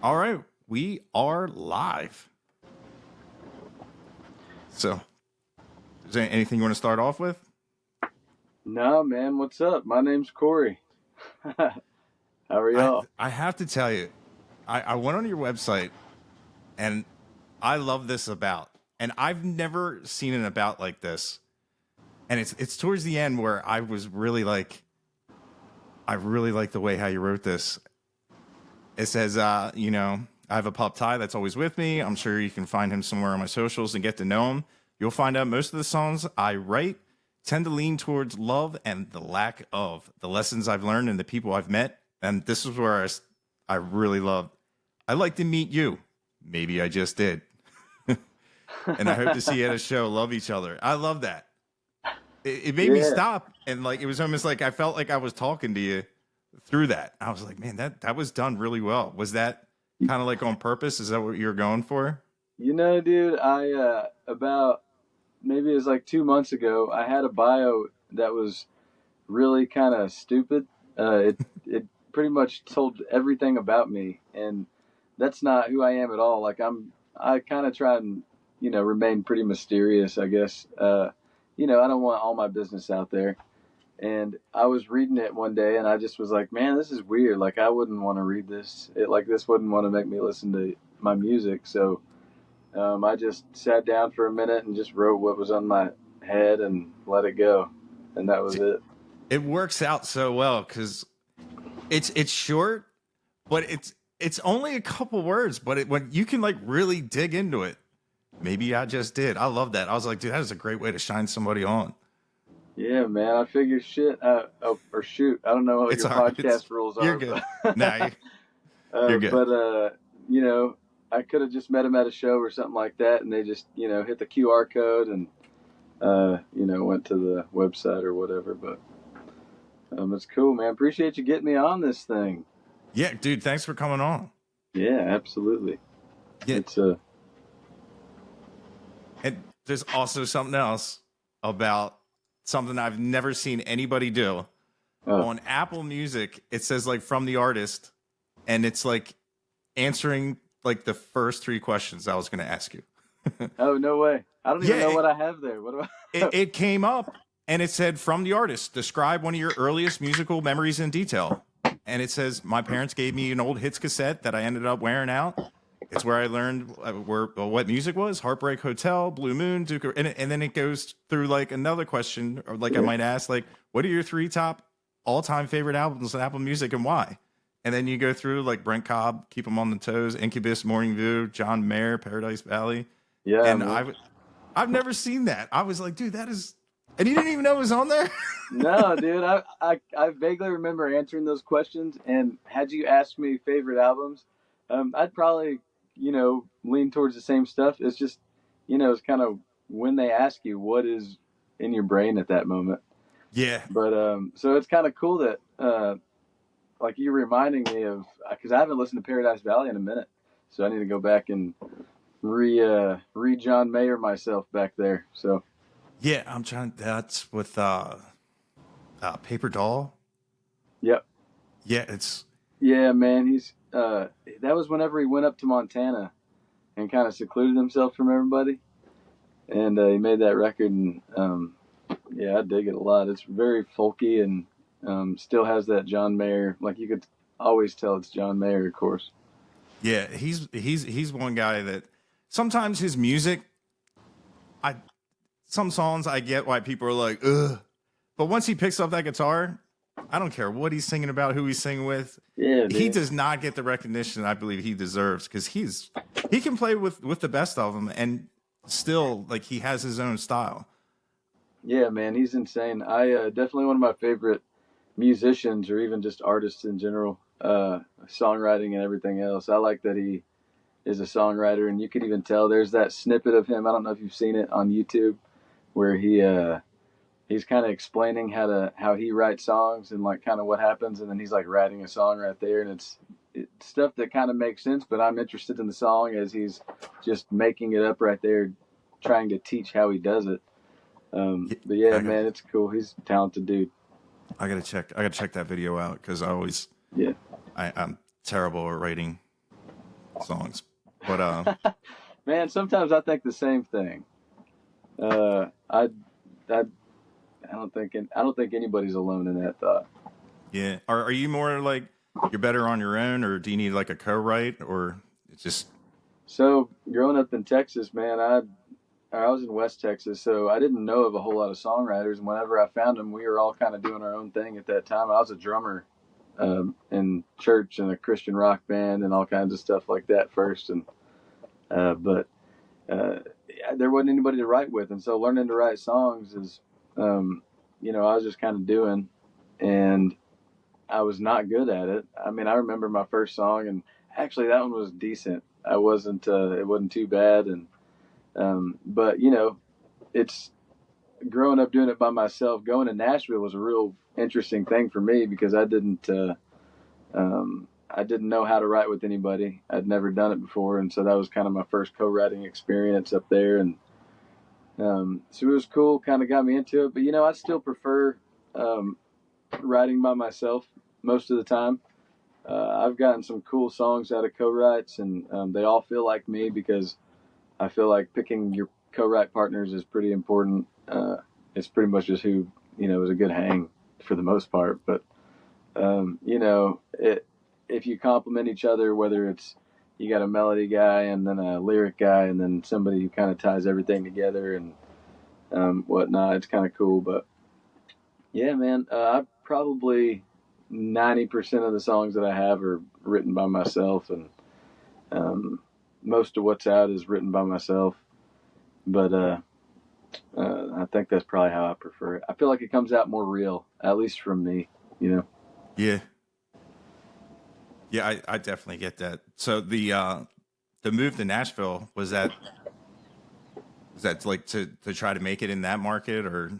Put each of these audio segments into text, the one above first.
All right, we are live. So, is there anything you want to start off with? No, man, what's up? My name's Cory. How are I y'all? I have to tell you, I went on your website and I love this about, and I've never seen an about like this. And it's towards the end where I was really like, I really like the way how you wrote this. It says, I have a pup Ty that's always with me. I'm sure you can find him somewhere on my socials and get to know him. You'll find out most of the songs I write tend to lean towards love and the lack of the lessons I've learned and the people I've met. And this is where I really love. I'd like to meet you. Maybe I just did. And I hope to see you at a show. Love each other. I love that. It made me Yeah, stop. And like, it was almost like I felt like I was talking to you through that. I was like, man, that was done really well. Was that kind of like on purpose? Is that what you're going for? dude, I about maybe it was like 2 months ago. I had a bio that was really kind of stupid. It pretty much told everything about me, and that's not who I am at all. I kind of try and remain pretty mysterious, I guess. I don't want all my business out there. And I was reading it one day, and I just was like, "Man, this is weird. Like, I wouldn't want to read this. This wouldn't want to make me listen to my music." So I just sat down for a minute and just wrote what was on my head and let it go, and that was it. It works out so well because it's short, but it's only a couple words, but when you can like really dig into it. Maybe I just did. I love that. I was like, dude, that is a great way to shine somebody on. Yeah, man. I figured shit. Or shoot, I don't know what It's your all right. podcast rules You're are, good. but Nah, you're good. you know, I could have just met them at a show or something like that, and they just hit the QR code and went to the website or whatever. But it's cool, man. Appreciate you getting me on this thing. Yeah, dude, thanks for coming on. Yeah, absolutely. Yeah, It's and there's also something else about something I've never seen anybody do. uh, On Apple Music, it says like from the artist, and it's like answering like the first three questions I was going to ask you. oh, no way. I don't Yeah, even know what I have there. What do I? it came up and it said from the artist, describe one of your earliest musical memories in detail. And it says, my parents gave me an old hits cassette that I ended up wearing out. It's where I learned what music was: Heartbreak Hotel, Blue Moon, Duke, and then it goes through like another question, or like I might ask, like, what are your three top all-time favorite albums on Apple Music and why? And then you go through like Brent Cobb, Keep 'Em on the Toes, Incubus, Morning View, John Mayer, Paradise Valley, Yeah, and man. I've never seen that. I was like, dude, that is, and you didn't even know it was on there. No, dude. I vaguely remember answering those questions, and had you asked me favorite albums, I'd probably lean towards the same stuff. It's just it's kind of when they ask you what is in your brain at that moment. Yeah, But so it's kind of cool that like you reminding me of because I haven't listened to Paradise Valley in a minute, so I need to go back and re John Mayer myself back there. So yeah. I'm trying. That's with Paper Doll. yep. Yeah, it's Yeah, man, he's that was whenever he went up to Montana and kind of secluded himself from everybody, and he made that record, and yeah, I dig it a lot. It's very folky and still has that John Mayer, like you could always tell it's John Mayer, of course. yeah. He's one guy that sometimes his music, I some songs I get why people are like, ugh, but once he picks up that guitar, I don't care what he's singing about, who he's singing with. Yeah, He dude. does not get the recognition I believe he deserves because he can play with the best of them and still like he has his own style. Yeah, man, he's insane. I definitely one of my favorite musicians, or even just artists in general, songwriting and everything else. I like that he is a songwriter, and you could even tell there's that snippet of him. I don't know if you've seen it on YouTube, where he's kind of explaining how he writes songs and like kind of what happens, and then he's like writing a song right there, and it's stuff that kind of makes sense. But I'm interested in the song as he's just making it up right there, trying to teach how he does it. But yeah, I got man, it's cool. He's a talented dude. I gotta check that video out because Yeah. I'm terrible at writing songs. But Man, sometimes I think the same thing. I don't think anybody's alone in that thought. yeah, are you more like you're better on your own, or do you need like a co-write, or it's just So growing up in Texas, man, I was in West Texas, so I didn't know of a whole lot of songwriters. And whenever I found them, we were all kind of doing our own thing at that time. I was a drummer in church and a Christian rock band and all kinds of stuff like that first, and but there wasn't anybody to write with, and so learning to write songs is, I was just kind of doing, and I was not good at it. I mean, I remember my first song, and actually that one was decent. It wasn't too bad, and but it's growing up doing it by myself. Going to Nashville was a real interesting thing for me because I didn't know how to write with anybody. I'd never done it before, and so that was kind of my first co-writing experience up there. And so it was cool, kind of got me into it. But I still prefer writing by myself most of the time. I've gotten some cool songs out of co-writes, and they all feel like me because I feel like picking your co-write partners is pretty important. It's pretty much just who is a good hang for the most part. But if you complement each other, whether it's you got a melody guy and then a lyric guy and then somebody who kind of ties everything together and whatnot, it's kind of cool. But yeah, man, I probably 90% of the songs that I have are written by myself, and most of what's out is written by myself. But I think that's probably how I prefer it. I feel like it comes out more real, at least from me, yeah. Yeah, I definitely get that. So the move to Nashville was that like to try to make it in that market, or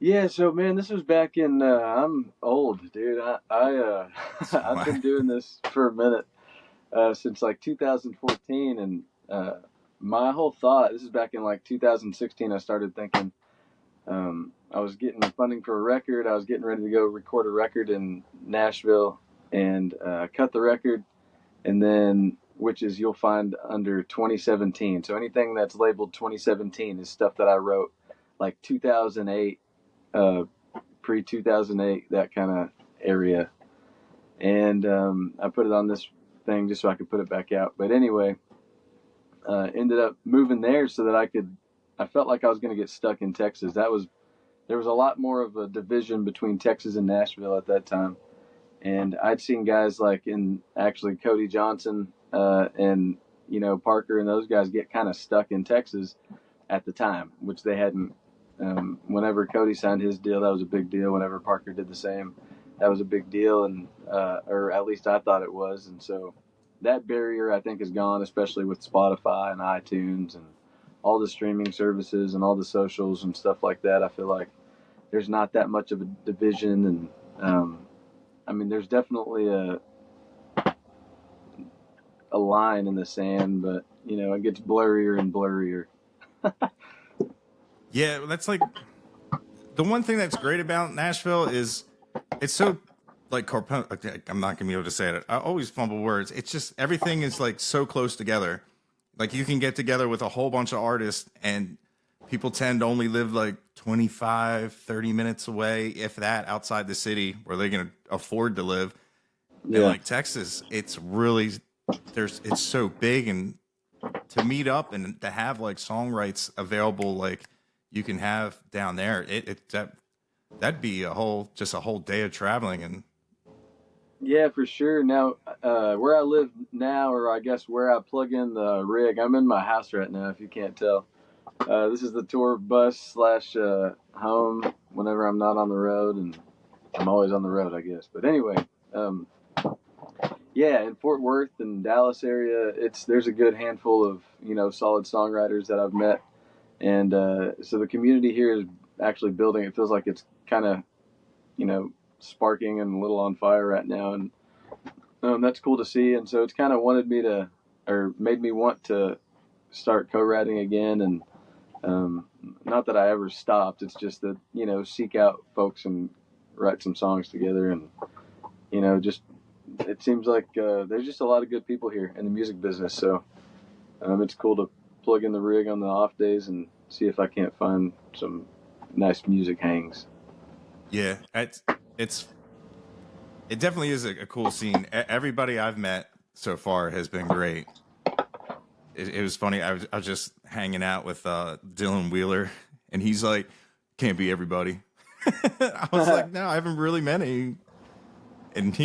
Yeah, so man, this was back in I'm old, dude. I've been doing this for a minute, since like 2014, and my whole thought, this is back in like 2016, I started thinking, I was getting funding for a record. I was getting ready to go record a record in Nashville, and cut the record, and then which is you'll find under 2017. So anything that's labeled 2017 is stuff that I wrote like 2008, pre 2008, that kind of area, and I put it on this thing just so I could put it back out. But anyway, ended up moving there so that I felt like I was going to get stuck in Texas. There was a lot more of a division between Texas and Nashville at that time. And I'd seen guys like actually Cody Johnson, and, Parker and those guys get kind of stuck in Texas at the time, which they hadn't. Whenever Cody signed his deal, that was a big deal. Whenever Parker did the same, that was a big deal. And, or at least I thought it was. And so that barrier, I think, is gone, especially with Spotify and iTunes and all the streaming services and all the socials and stuff like that. I feel like there's not that much of a division. And, I mean, there's definitely a line in the sand, but it gets blurrier and blurrier. yeah, that's like the one thing that's great about Nashville is it's so like I'm not gonna be able to say it. I always fumble words. It's just everything is like so close together. Like you can get together with a whole bunch of artists, and people tend to only live like 25, 30 minutes away, if that, outside the city where they're going to afford to live. Yeah. And like Texas, it's so big, and to meet up and to have like songwrites available, like you can have down there, that'd be a whole day of traveling. And yeah, for sure. Now, where I live now, or I guess where I plug in the rig, I'm in my house right now, if you can't tell. This is the tour bus / home whenever I'm not on the road, and I'm always on the road, I guess. But anyway, yeah, in Fort Worth and Dallas area, there's a good handful of solid songwriters that I've met, and so the community here is actually building. It feels like it's kind of sparking and a little on fire right now, and that's cool to see. And so it's kind of made me want to start co-writing again, and not that I ever stopped. It's just that seek out folks and write some songs together, and just it seems like there's just a lot of good people here in the music business. So it's cool to plug in the rig on the off days and see if I can't find some nice music hangs. Yeah, it definitely is a cool scene. Everybody I've met so far has been great. It was funny. I was just hanging out with Dylan Wheeler, and he's like, "Can't be everybody." I was like, "No, I haven't really met any." And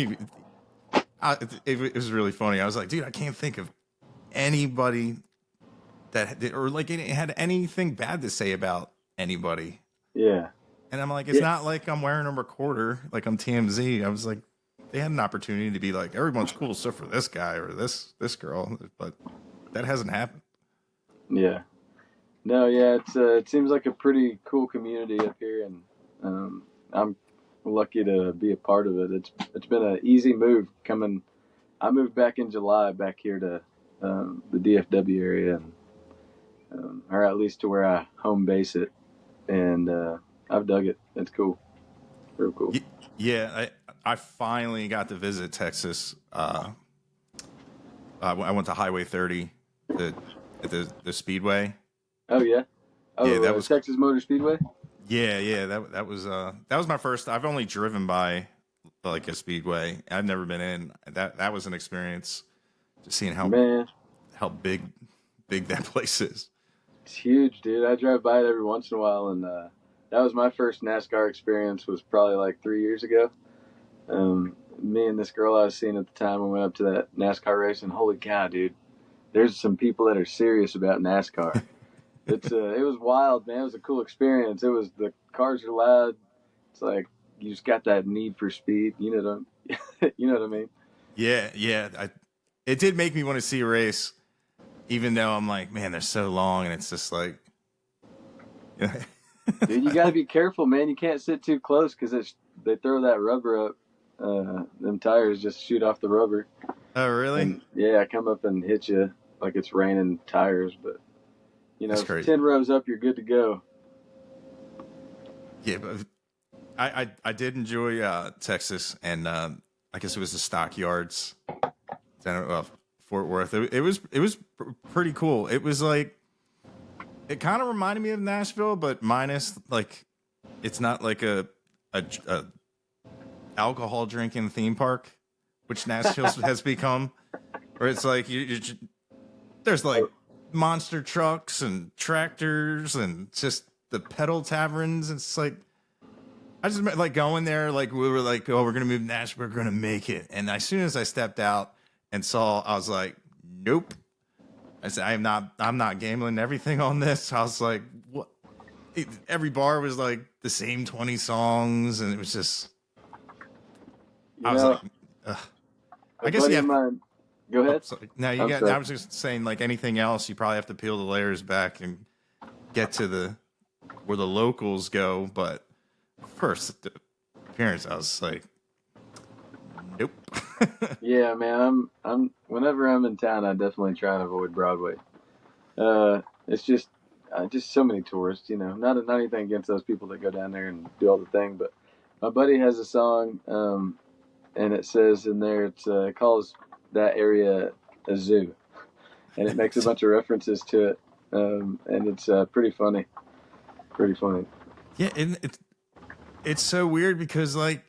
it was really funny. I was like, "Dude, I can't think of anybody or like had anything bad to say about anybody." Yeah. And I'm like, it's not like I'm wearing a recorder like I'm TMZ. I was like, they had an opportunity to be like, everyone's cool except for this guy or this girl, but that hasn't happened. Yeah. No, yeah, it seems like a pretty cool community up here, and I'm lucky to be a part of it. It's been an easy move coming. I moved back in July back here to the DFW area, and or at least to where I home base it, and I've dug it. It's cool, real cool. Yeah, I finally got to visit Texas. I went to Highway 30, the Speedway. Oh yeah, yeah, that was Texas Motor Speedway. Yeah, that was my first. I've only driven by like a speedway. I've never been in. That was an experience. Just seeing how big that place is. It's huge, dude. I drive by it every once in a while, and that was my first NASCAR experience. Was probably like 3 years ago. Me and this girl I was seeing at the time, we went up to that NASCAR race, and holy cow, dude! There's some people that are serious about NASCAR. It was wild, man. It was a cool experience. The cars are loud. It's like you just got that need for speed. You know what I mean? Yeah. It did make me want to see a race, even though I'm like, man, they're so long, and it's just like, dude, you got to be careful, man. You can't sit too close because they throw that rubber up. Them tires just shoot off the rubber. Oh, really? And, yeah, I come up and hit you like it's raining tires, but. 10 rows up, you're good to go. Yeah, but I did enjoy Texas, and I guess it was the stockyards down at Fort Worth. It was pretty cool. It was like, it kind of reminded me of Nashville, but minus like, it's not like a alcohol drinking theme park, which Nashville has become, where it's like there's like monster trucks and tractors and just the pedal taverns. It's like, I just like going there, like we were like, oh, we're gonna move to Nashville, we're gonna make it. And as soon as I stepped out and saw, I was like, nope. I said, I'm not gambling everything on this. I was like, what? Every bar was like the same 20 songs, and it was just, I was like, ugh. I guess you have. Go ahead. No, you got. I was just saying, like anything else, you probably have to peel the layers back and get to where the locals go. But first the appearance, I was like, nope. Yeah, man. I'm whenever I'm in town, I definitely try and avoid Broadway. It's just so many tourists. Not anything against those people that go down there and do all the thing, but my buddy has a song, and it says in there, it calls that area a zoo, and it makes a bunch of references to it, and it's pretty funny. Yeah, and it's so weird because like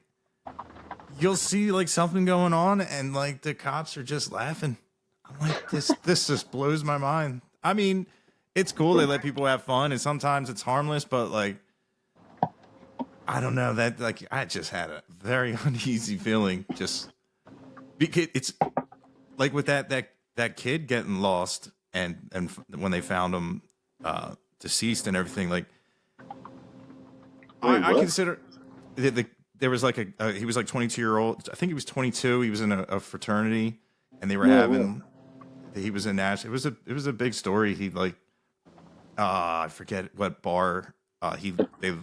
you'll see like something going on, and like the cops are just laughing. I'm like, this just blows my mind. I mean, it's cool they let people have fun, and sometimes it's harmless, but like, I don't know, that like I just had a very uneasy feeling just because it's like with that kid getting lost and when they found him deceased and everything, like I consider there was like he was like 22-year-old. I think he was 22. He was in a fraternity, and they were he was in Nash. It was a big story. He like I forget what bar they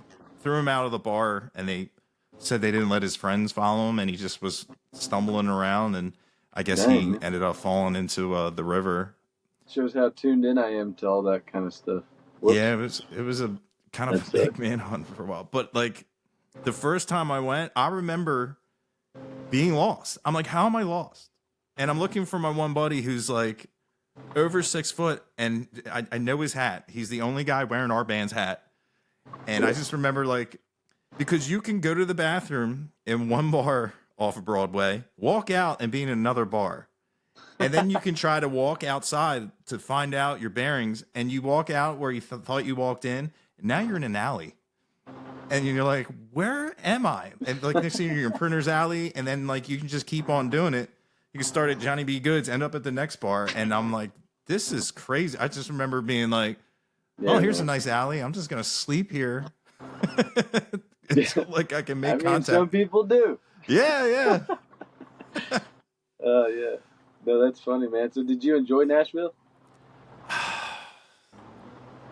threw him out of the bar, and they said they didn't let his friends follow him, and he just was stumbling around, and I guess he ended up falling into the river. Shows how tuned in I am to all that kind of stuff. Whoops. Yeah, it was a kind of a big manhunt for a while. But like the first time I went, I remember being lost. I'm like, how am I lost? And I'm looking for my one buddy who's like over 6 foot, and I know his hat. He's the only guy wearing our band's hat. And I just remember, like, because you can go to the bathroom in one bar off of Broadway, walk out and be in another bar. And then you can try to walk outside to find out your bearings, and you walk out where you thought you walked in, and now you're in an alley. And you're like, where am I? And like next thing you're in Printer's Alley, and then like you can just keep on doing it. You can start at Johnny B. Good's, end up at the next bar, and I'm like, this is crazy. I just remember being like, oh, here's a nice alley. I'm just gonna sleep here. Until, like I can make contact. Some people do. Yeah. Yeah. No, that's funny, man. So did you enjoy Nashville?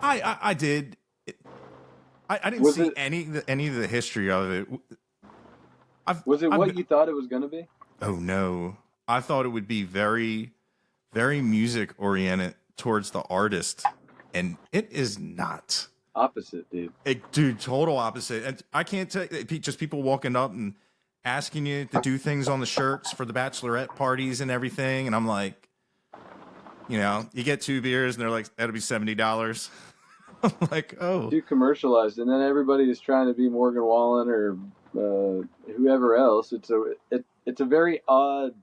I did. I didn't see any of the history of it. Was it what you thought it was going to be? Oh no, I thought it would be very, very music oriented towards the artist, and it is not. Opposite, dude. Dude, total opposite. And I can't tell you, just people walking up and asking you to do things on the shirts for the bachelorette parties and everything, and I'm like, you know, you get 2 beers, and they're like, that'll be $70. I'm like, oh, too commercialized, and then everybody is trying to be Morgan Wallen or whoever else. It's a very odd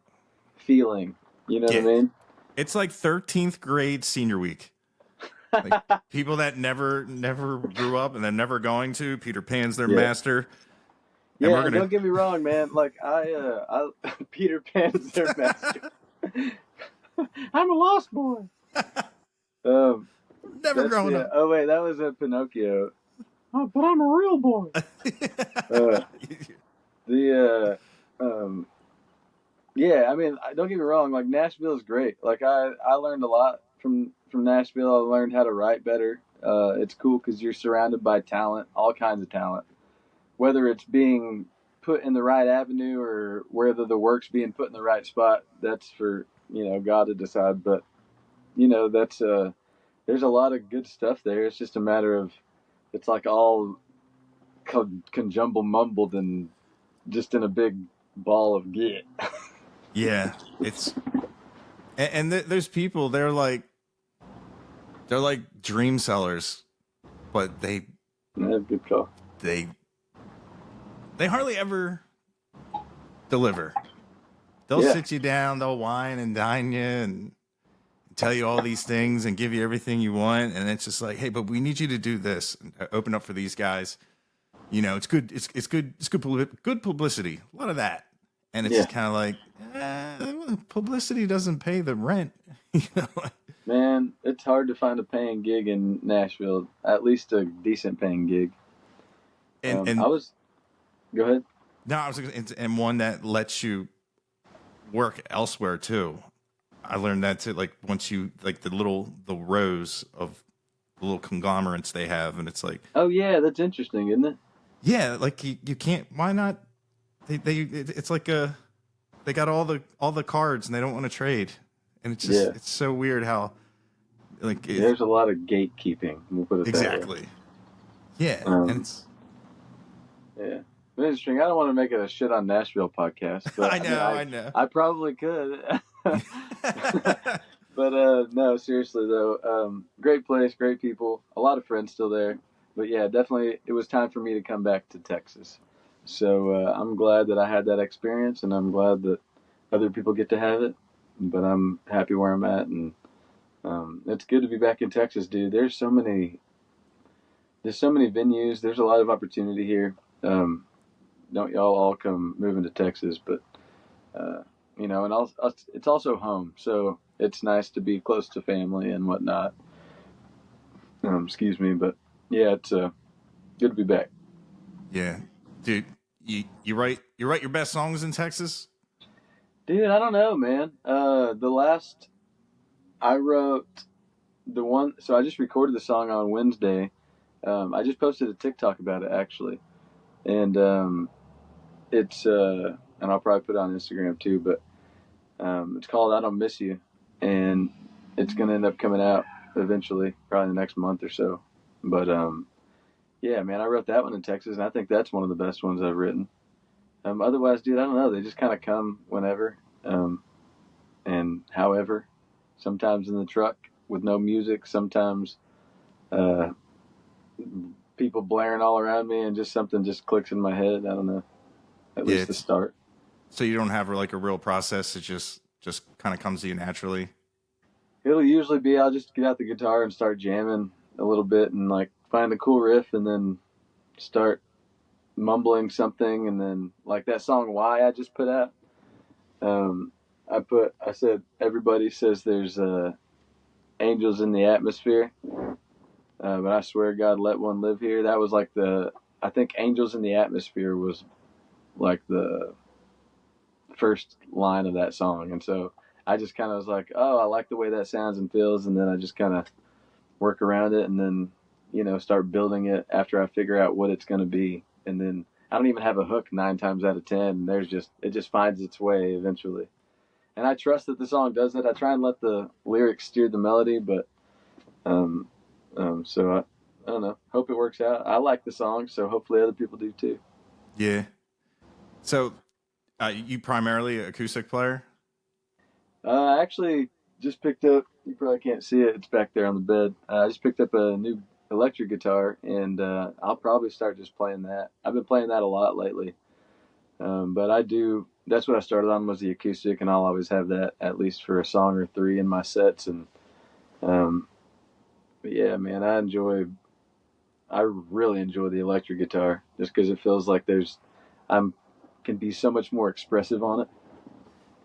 feeling. You know what I mean? It's like 13th grade senior week. Like people that never grew up and they're never going to. Peter Pan's their master. Yeah, don't get me wrong, man. Like I Peter Pan's their master. I'm a lost boy. Never growing up. Oh wait, that was a Pinocchio. Oh, but I'm a real boy. Yeah, I mean, don't get me wrong. Like Nashville is great. Like I learned a lot from Nashville. I learned how to write better. It's cool because you're surrounded by talent, all kinds of talent. Whether it's being put in the right avenue or whether the work's being put in the right spot, that's for God to decide. But that's there's a lot of good stuff there. It's just a matter of it's like all conjumble mumbled and just in a big ball of git. Yeah, it's and there's people they're like dream sellers, but they good call. They hardly ever deliver. They'll sit you down, they'll wine and dine you and tell you all these things and give you everything you want, and it's just like, hey, but we need you to do this and open up for these guys. It's good. It's good publicity. A lot of that, and it's just kind of like publicity doesn't pay the rent. Man, it's hard to find a paying gig in Nashville. At least a decent paying gig. And go ahead. No, I was and one that lets you work elsewhere too. I learned that too. Like once you like the rows of the little conglomerates they have, and it's like, oh yeah, that's interesting, isn't it? Yeah, like you can't. Why not? It's like they got all the cards and they don't want to trade, and it's just it's so weird how like there's a lot of gatekeeping. We'll put it exactly. That way. And it's interesting. I don't want to make it a shit on Nashville podcast, but I know. I probably could. But no, seriously though, great place, great people, a lot of friends still there. But yeah, definitely it was time for me to come back to Texas. So I'm glad that I had that experience, and I'm glad that other people get to have it. But I'm happy where I'm at, and it's good to be back in Texas, dude. There's so many venues. There's a lot of opportunity here. Don't y'all all come moving to Texas, but and it's also home, so it's nice to be close to family and whatnot. Excuse me, but yeah, it's good to be back. Yeah, dude, you write your best songs in Texas? Dude, I don't know, man. The last I wrote the one, so I just recorded the song on Wednesday. I just posted a TikTok about it actually, and it's and I'll probably put it on Instagram too. But it's called "I Don't Miss You," and it's gonna end up coming out eventually, probably the next month or so. But yeah, man, I wrote that one in Texas, and I think that's one of the best ones I've written. Otherwise, dude, I don't know. They just kind of come whenever, and however. Sometimes in the truck with no music. Sometimes uh, people blaring all around me, and just something just clicks in my head. I don't know. At Yeah. least to start. So you don't have like a real process. It just kind of comes to you naturally. It'll usually be I'll just get out the guitar and start jamming a little bit and like find a cool riff and then start mumbling something, and then like that song "Why" I just put out. I said everybody says there's angels in the atmosphere, but I swear God, let one live here. That was like I think "Angels in the Atmosphere" was like the first line of that song, and so I just kind of was like, oh, I like the way that sounds and feels, and then I just kind of work around it, and then start building it after I figure out what it's going to be, and then I don't even have a hook 9 times out of 10. It just finds its way eventually, and I trust that the song does it. I try and let the lyrics steer the melody, but so I don't know. Hope it works out. I like the song, so hopefully other people do too. Yeah. So you primarily acoustic player? I actually just picked up. You probably can't see it. It's back there on the bed. I just picked up a new electric guitar, and I'll probably start just playing that. I've been playing that a lot lately, but I do. That's what I started on, was the acoustic, and I'll always have that at least for a song or three in my sets. And but yeah, man, I really enjoy the electric guitar just because it feels like I'm can be so much more expressive on it.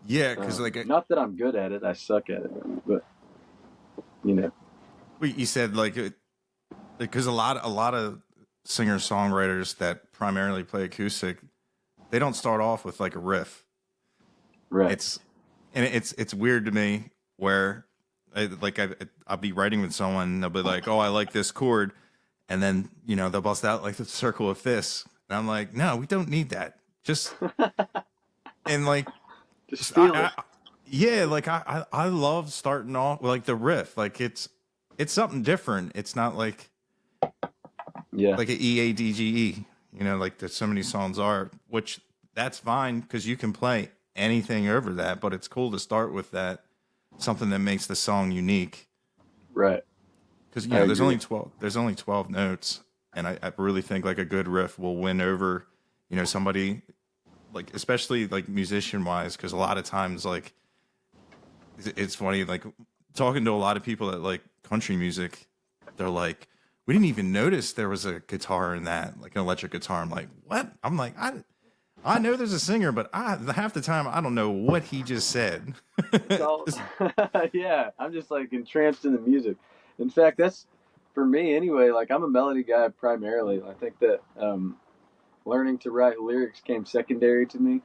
Yeah, because not that I'm good at it, I suck at it, but you said because a lot of singer songwriters that primarily play acoustic, they don't start off with like a riff. Right. It's weird to me where I'll be writing with someone and they'll be like, oh, I like this chord, and then they'll bust out like the circle of fists, and I'm like, no, we don't need that. Just and like just feel it. Yeah, like I love starting off with like the riff. Like it's something different. It's not like like an EADGE, like that so many songs are, which that's fine because you can play anything over that, but it's cool to start with that, something that makes the song unique. Right. Because there's only 12 notes, and I really think like a good riff will win over, somebody like, especially like musician wise, because a lot of times like it's funny, like talking to a lot of people that like country music, they're like, we didn't even notice there was a guitar in that, like an electric guitar. I'm like, what? I'm like, I know there's a singer, but half the time I don't know what he just said. Yeah, I'm just like entranced in the music. In fact, that's for me anyway. Like I'm a melody guy primarily. I think that learning to write lyrics came secondary to me,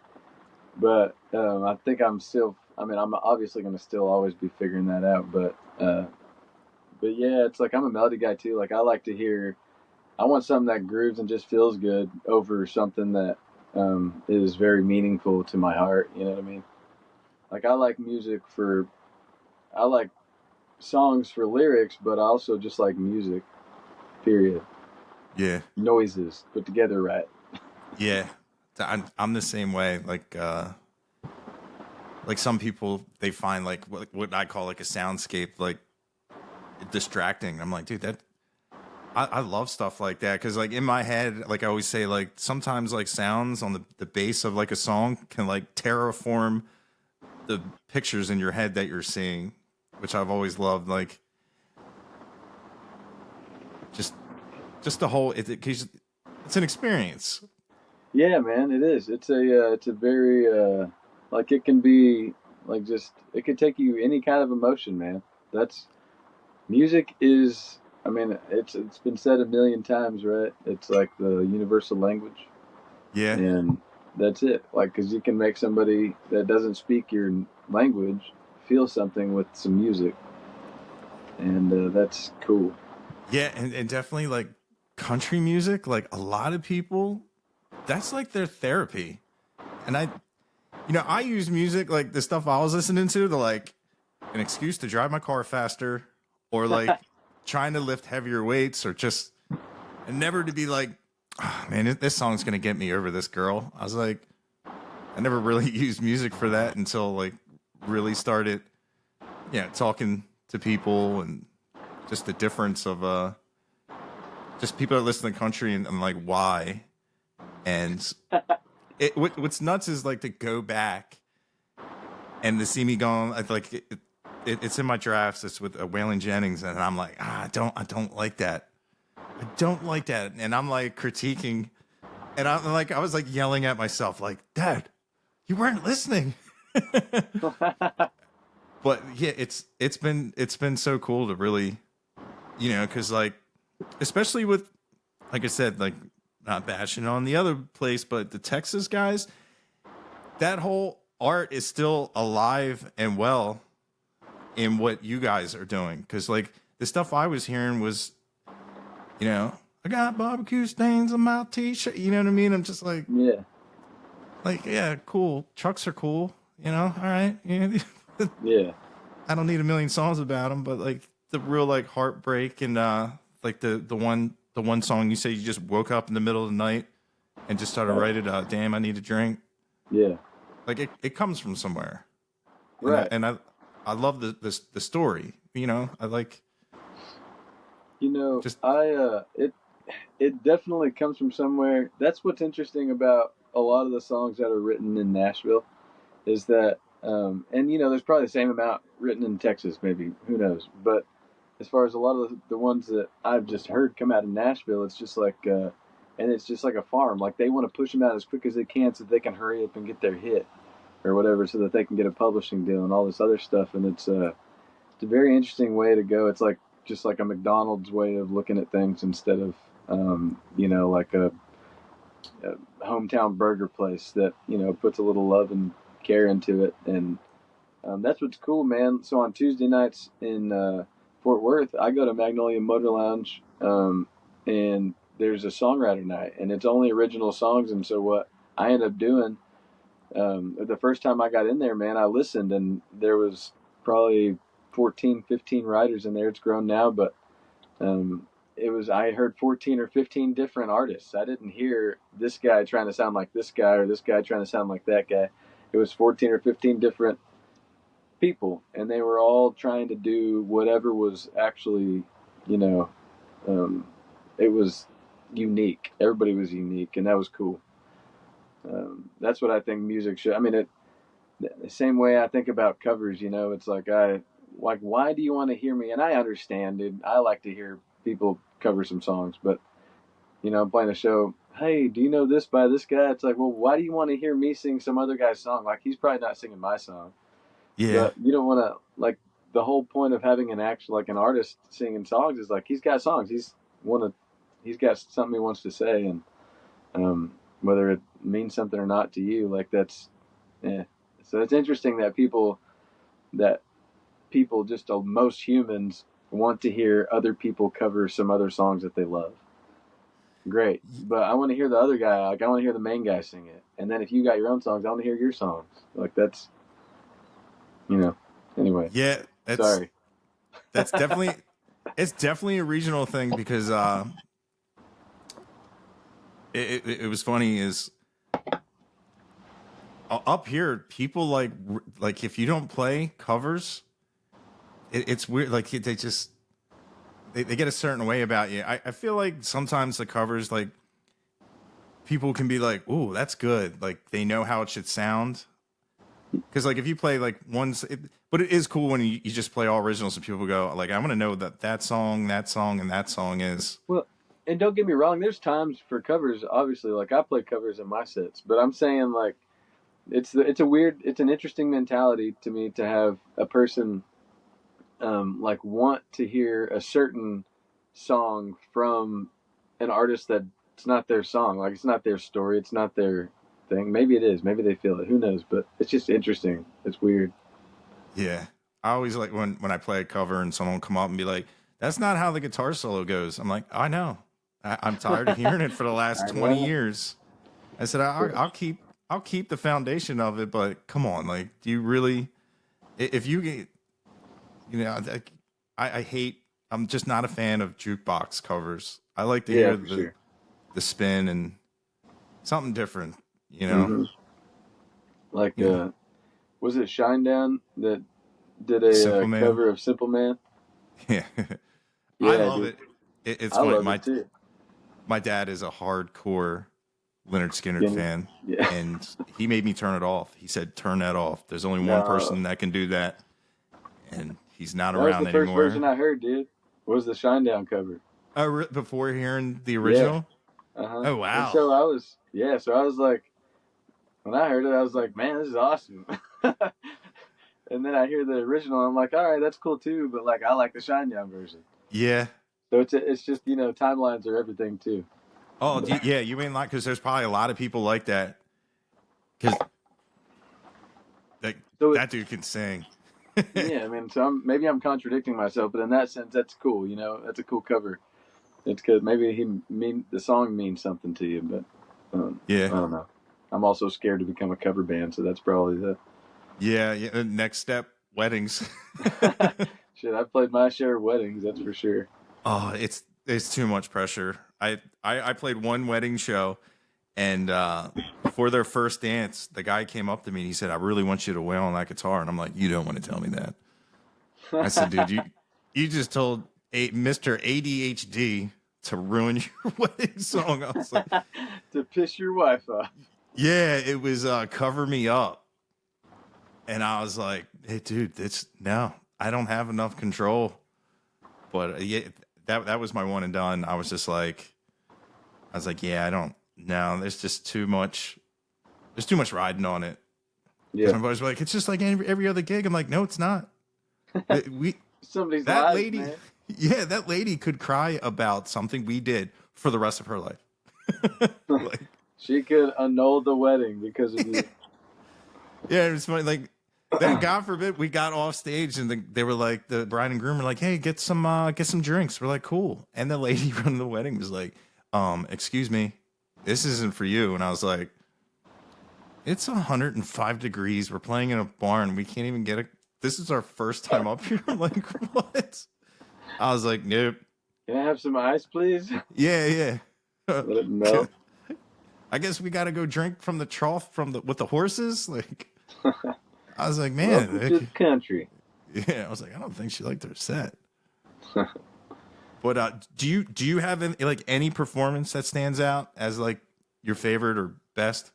but I think I'm still. I mean, I'm obviously going to still always be figuring that out, but yeah, it's like I'm a melody guy too. Like I like to hear. I want something that grooves and just feels good over something that is very meaningful to my heart. You know what I mean? Like I like I like songs for lyrics, but I also just like music. Period. Yeah. Noises put together right. Yeah, I'm the same way. Like some people, they find like what I call like a soundscape like distracting. I'm like, dude, I love stuff like that because like in my head, like I always say, like sometimes like sounds on the bass of like a song can like terraform the pictures in your head that you're seeing, which I've always loved. Like just the whole it's an experience. Yeah, man, it is. It's a very like it can be like just it could take you any kind of emotion, man. That's music is. I mean, it's been said a million times, right? It's like the universal language. Yeah, and that's it. Like, because you can make somebody that doesn't speak your language feel something with some music, and that's cool. yeah, and definitely like country music. Like a lot of people, that's like their therapy. And I use music like the stuff I was listening to like an excuse to drive my car faster, or like trying to lift heavier weights, or and never to be like, oh, man, this song's gonna get me over this girl. I was like, I never really used music for that until like really started, talking to people and just the difference of just people that listen to country and like why. And what's nuts is like to go back and to see me going. I like it's in my drafts. It's with Waylon Jennings, and I'm like, I don't like that. I don't like that, and I'm like critiquing, and I was like yelling at myself, like, Dad, you weren't listening. But yeah, it's been so cool to really, because like, especially with, like I said, like not bashing on the other place, but the Texas guys, that whole art is still alive and well in what you guys are doing. Because like the stuff I was hearing was, I got barbecue stains on my t-shirt. You know what I mean? I'm just like, yeah, cool. Trucks are cool. All right. Yeah. I don't need a million songs about them, but like the real like heartbreak and like the one song you say you just woke up in the middle of the night and just started writing, damn, I need a drink. Yeah. Like it comes from somewhere. Right. And I love the story. I like. Just It definitely comes from somewhere. That's what's interesting about a lot of the songs that are written in Nashville, is that, and there's probably the same amount written in Texas, maybe, who knows. But as far as a lot of the ones that I've just heard come out of Nashville, it's just like, and it's just like a farm. Like they want to push them out as quick as they can so they can hurry up and get their hit or whatever, so that they can get a publishing deal and all this other stuff. And it's a very interesting way to go. It's like just like a McDonald's way of looking at things instead of, like a hometown burger place that puts a little love and care into it. And that's what's cool, man. So on Tuesday nights in Fort Worth, I go to Magnolia Motor Lounge, and there's a songwriter night, and it's only original songs. And so what I end up doing, the first time I got in there, man, I listened, and there was probably 14, 15 writers in there. It's grown now, but I heard 14 or 15 different artists. I didn't hear this guy trying to sound like this guy or this guy trying to sound like that guy. It was 14 or 15 different people, and they were all trying to do whatever was actually, it was unique. Everybody was unique, and that was cool. That's what I think music should. I mean, the same way I think about covers. It's like why do you want to hear me? And I understand, dude. I like to hear people cover some songs, but I'm playing a show. Hey, do you know this by this guy? It's like, well, why do you want to hear me sing some other guy's song? Like, he's probably not singing my song. yeah. But you don't want to, like, the whole point of having an artist singing songs is like, he's got songs. He's got something he wants to say, and whether it means something or not to you, like that's, yeah. So it's interesting that people, just most humans want to hear other people cover some other songs that they love. Great, but I want to hear the other guy. Like I want to hear the main guy sing it, and then if you got your own songs, I want to hear your songs. Like that's, Anyway. Yeah. Sorry. That's definitely it's definitely a regional thing because it was funny is up here people like if you don't play covers, it's weird. Like they just they get a certain way about you. I feel like sometimes the covers, like people can be like, "Ooh, that's good." Like they know how it should sound. Because like if you play like but it is cool when you just play all originals and people go like, "I want to know that song, and that song is." Well, and don't get me wrong. There's times for covers. Obviously, like I play covers in my sets, but I'm saying like it's an interesting mentality to me to have a person like want to hear a certain song from an artist that it's not their song. Like it's not their story. It's not their thing. Maybe it is. Maybe they feel it. Who knows? But it's just interesting. It's weird. Yeah. I always like when I play a cover and someone will come up and be like, "That's not how the guitar solo goes." I'm like, I know. I'm tired of hearing it for the last 20 years. I said, I'll keep the foundation of it, but come on, like, do you really? If you get, I hate. I'm just not a fan of jukebox covers. I like to hear the spin and something different. Mm-hmm. Like, Yeah. was it Shinedown that did a Simple Man. cover of Simple Man? Yeah. I Yeah, love dude. it. It's I funny. love it too. My dad is a hardcore Leonard Skinner Skinner. fan, Yeah. and he made me turn it off. He said, "Turn that off. There's only one No, person that can do that, and he's not that was the around first anymore." version I heard, dude. Was the Shinedown cover? Before hearing the Yeah. original. Uh-huh. Oh And wow. so I was, yeah. So I was like, when I heard it, I was like, man, this is awesome. And then I hear the original, I'm like, all right, that's cool too. But like, I like the Shinedown version. Yeah. So it's just timelines are everything too. Oh, yeah. You mean like because there's probably a lot of people like that because like So that dude can sing. yeah, I mean, so maybe I'm contradicting myself, but in that sense, that's cool. That's a cool cover. It's good. Maybe the song means something to you, but I Yeah. don't know. I'm also scared to become a cover band, so that's probably the Yeah. Yeah. Next step, weddings. shit. I've played my share of weddings, that's for sure. Oh, it's too much pressure. I played one wedding show, and for their first dance, the guy came up to me and he said, "I really want you to wail on that guitar," and I'm like, "You don't want to tell me that." I said, "Dude, you just told Mr. ADHD to ruin your wedding song." I was like, To piss your wife off. "Yeah, it was Cover Me Up," and I was like, "Hey, dude, no, I don't have enough control." But yeah, that was my one and done. I was like, yeah, I don't. No, there's just too much. There's too much riding on it. Because Yeah, my buddies were like, it's just like every other gig. I'm like, no, it's not. We somebody's that lives, lady, man. yeah, that lady could cry about something we did for the rest of her life. Like, She could annul the wedding because of you. yeah, it's funny. Like, then God forbid we got off stage and they were like, the bride and groom were like, hey, get some drinks. We're like, cool. And the lady running the wedding was like, excuse me, this isn't for you. And I was like, it's 105 degrees. We're playing in a barn. We can't even get a. This is our first time up here. I'm like, what? I was like, nope. Can I have some ice, please? Yeah, yeah. Let it melt. I guess we got to go drink from the trough with the horses. Like, I was like, man, Welcome to the country. yeah. I was like, I don't think she liked her set. But do you have any performance that stands out as like your favorite or best?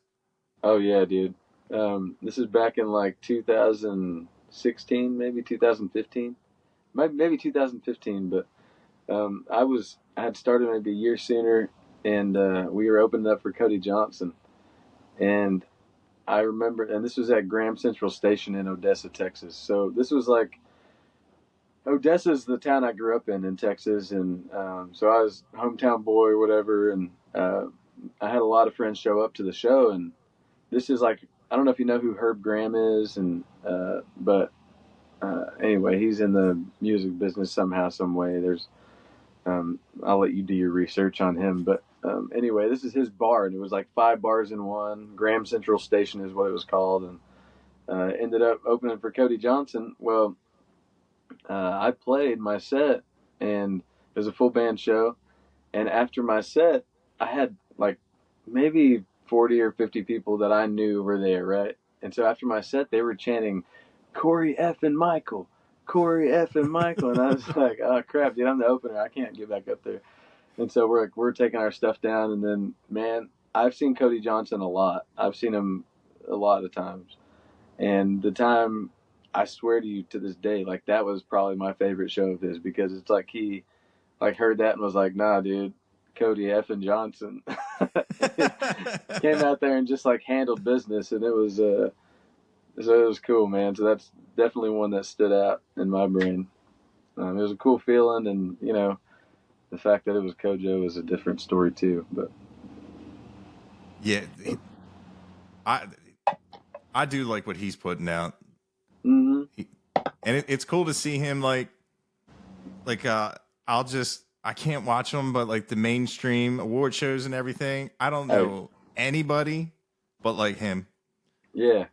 Oh yeah, dude. This is back in like 2016, maybe 2015, maybe 2015. But I had started maybe a year sooner, and we were opening up for Cody Johnson, and I remember, and this was at Graham Central Station in Odessa, Texas. So this was like Odessa's the town I grew up in Texas, and so I was hometown boy or whatever, and I had a lot of friends show up to the show, and this is like, I don't know if you know who Herb Graham is, and but anyway, he's in the music business somehow, some way. I'll let you do your research on him, but anyway, this is his bar, and it was like 5 bars in one. Graham Central Station is what it was called, and ended up opening for Cody Johnson. Well, I played my set, and it was a full band show. And after my set, I had like maybe 40 or 50 people that I knew were there, right? And so after my set, they were chanting, Cory F. and Michael, Cory F. and Michael. And I was like, oh crap, dude, I'm the opener. I can't get back up there. And so we're taking our stuff down. And then, man, I've seen Cody Johnson a lot. I've seen him a lot of times. And the time, I swear to you, to this day, like that was probably my favorite show of his, because it's like he like heard that and was like, nah, dude, Cody F. and Johnson came out there and just like handled business, and it was cool, man. So that's definitely one that stood out in my brain. It was a cool feeling, and the fact that it was Kojo is a different story too. But Yeah, I do like what he's putting out. mm-hmm. And it's cool to see him like I can't watch them, but like the mainstream award shows and everything, I don't know anybody but like him. Yeah.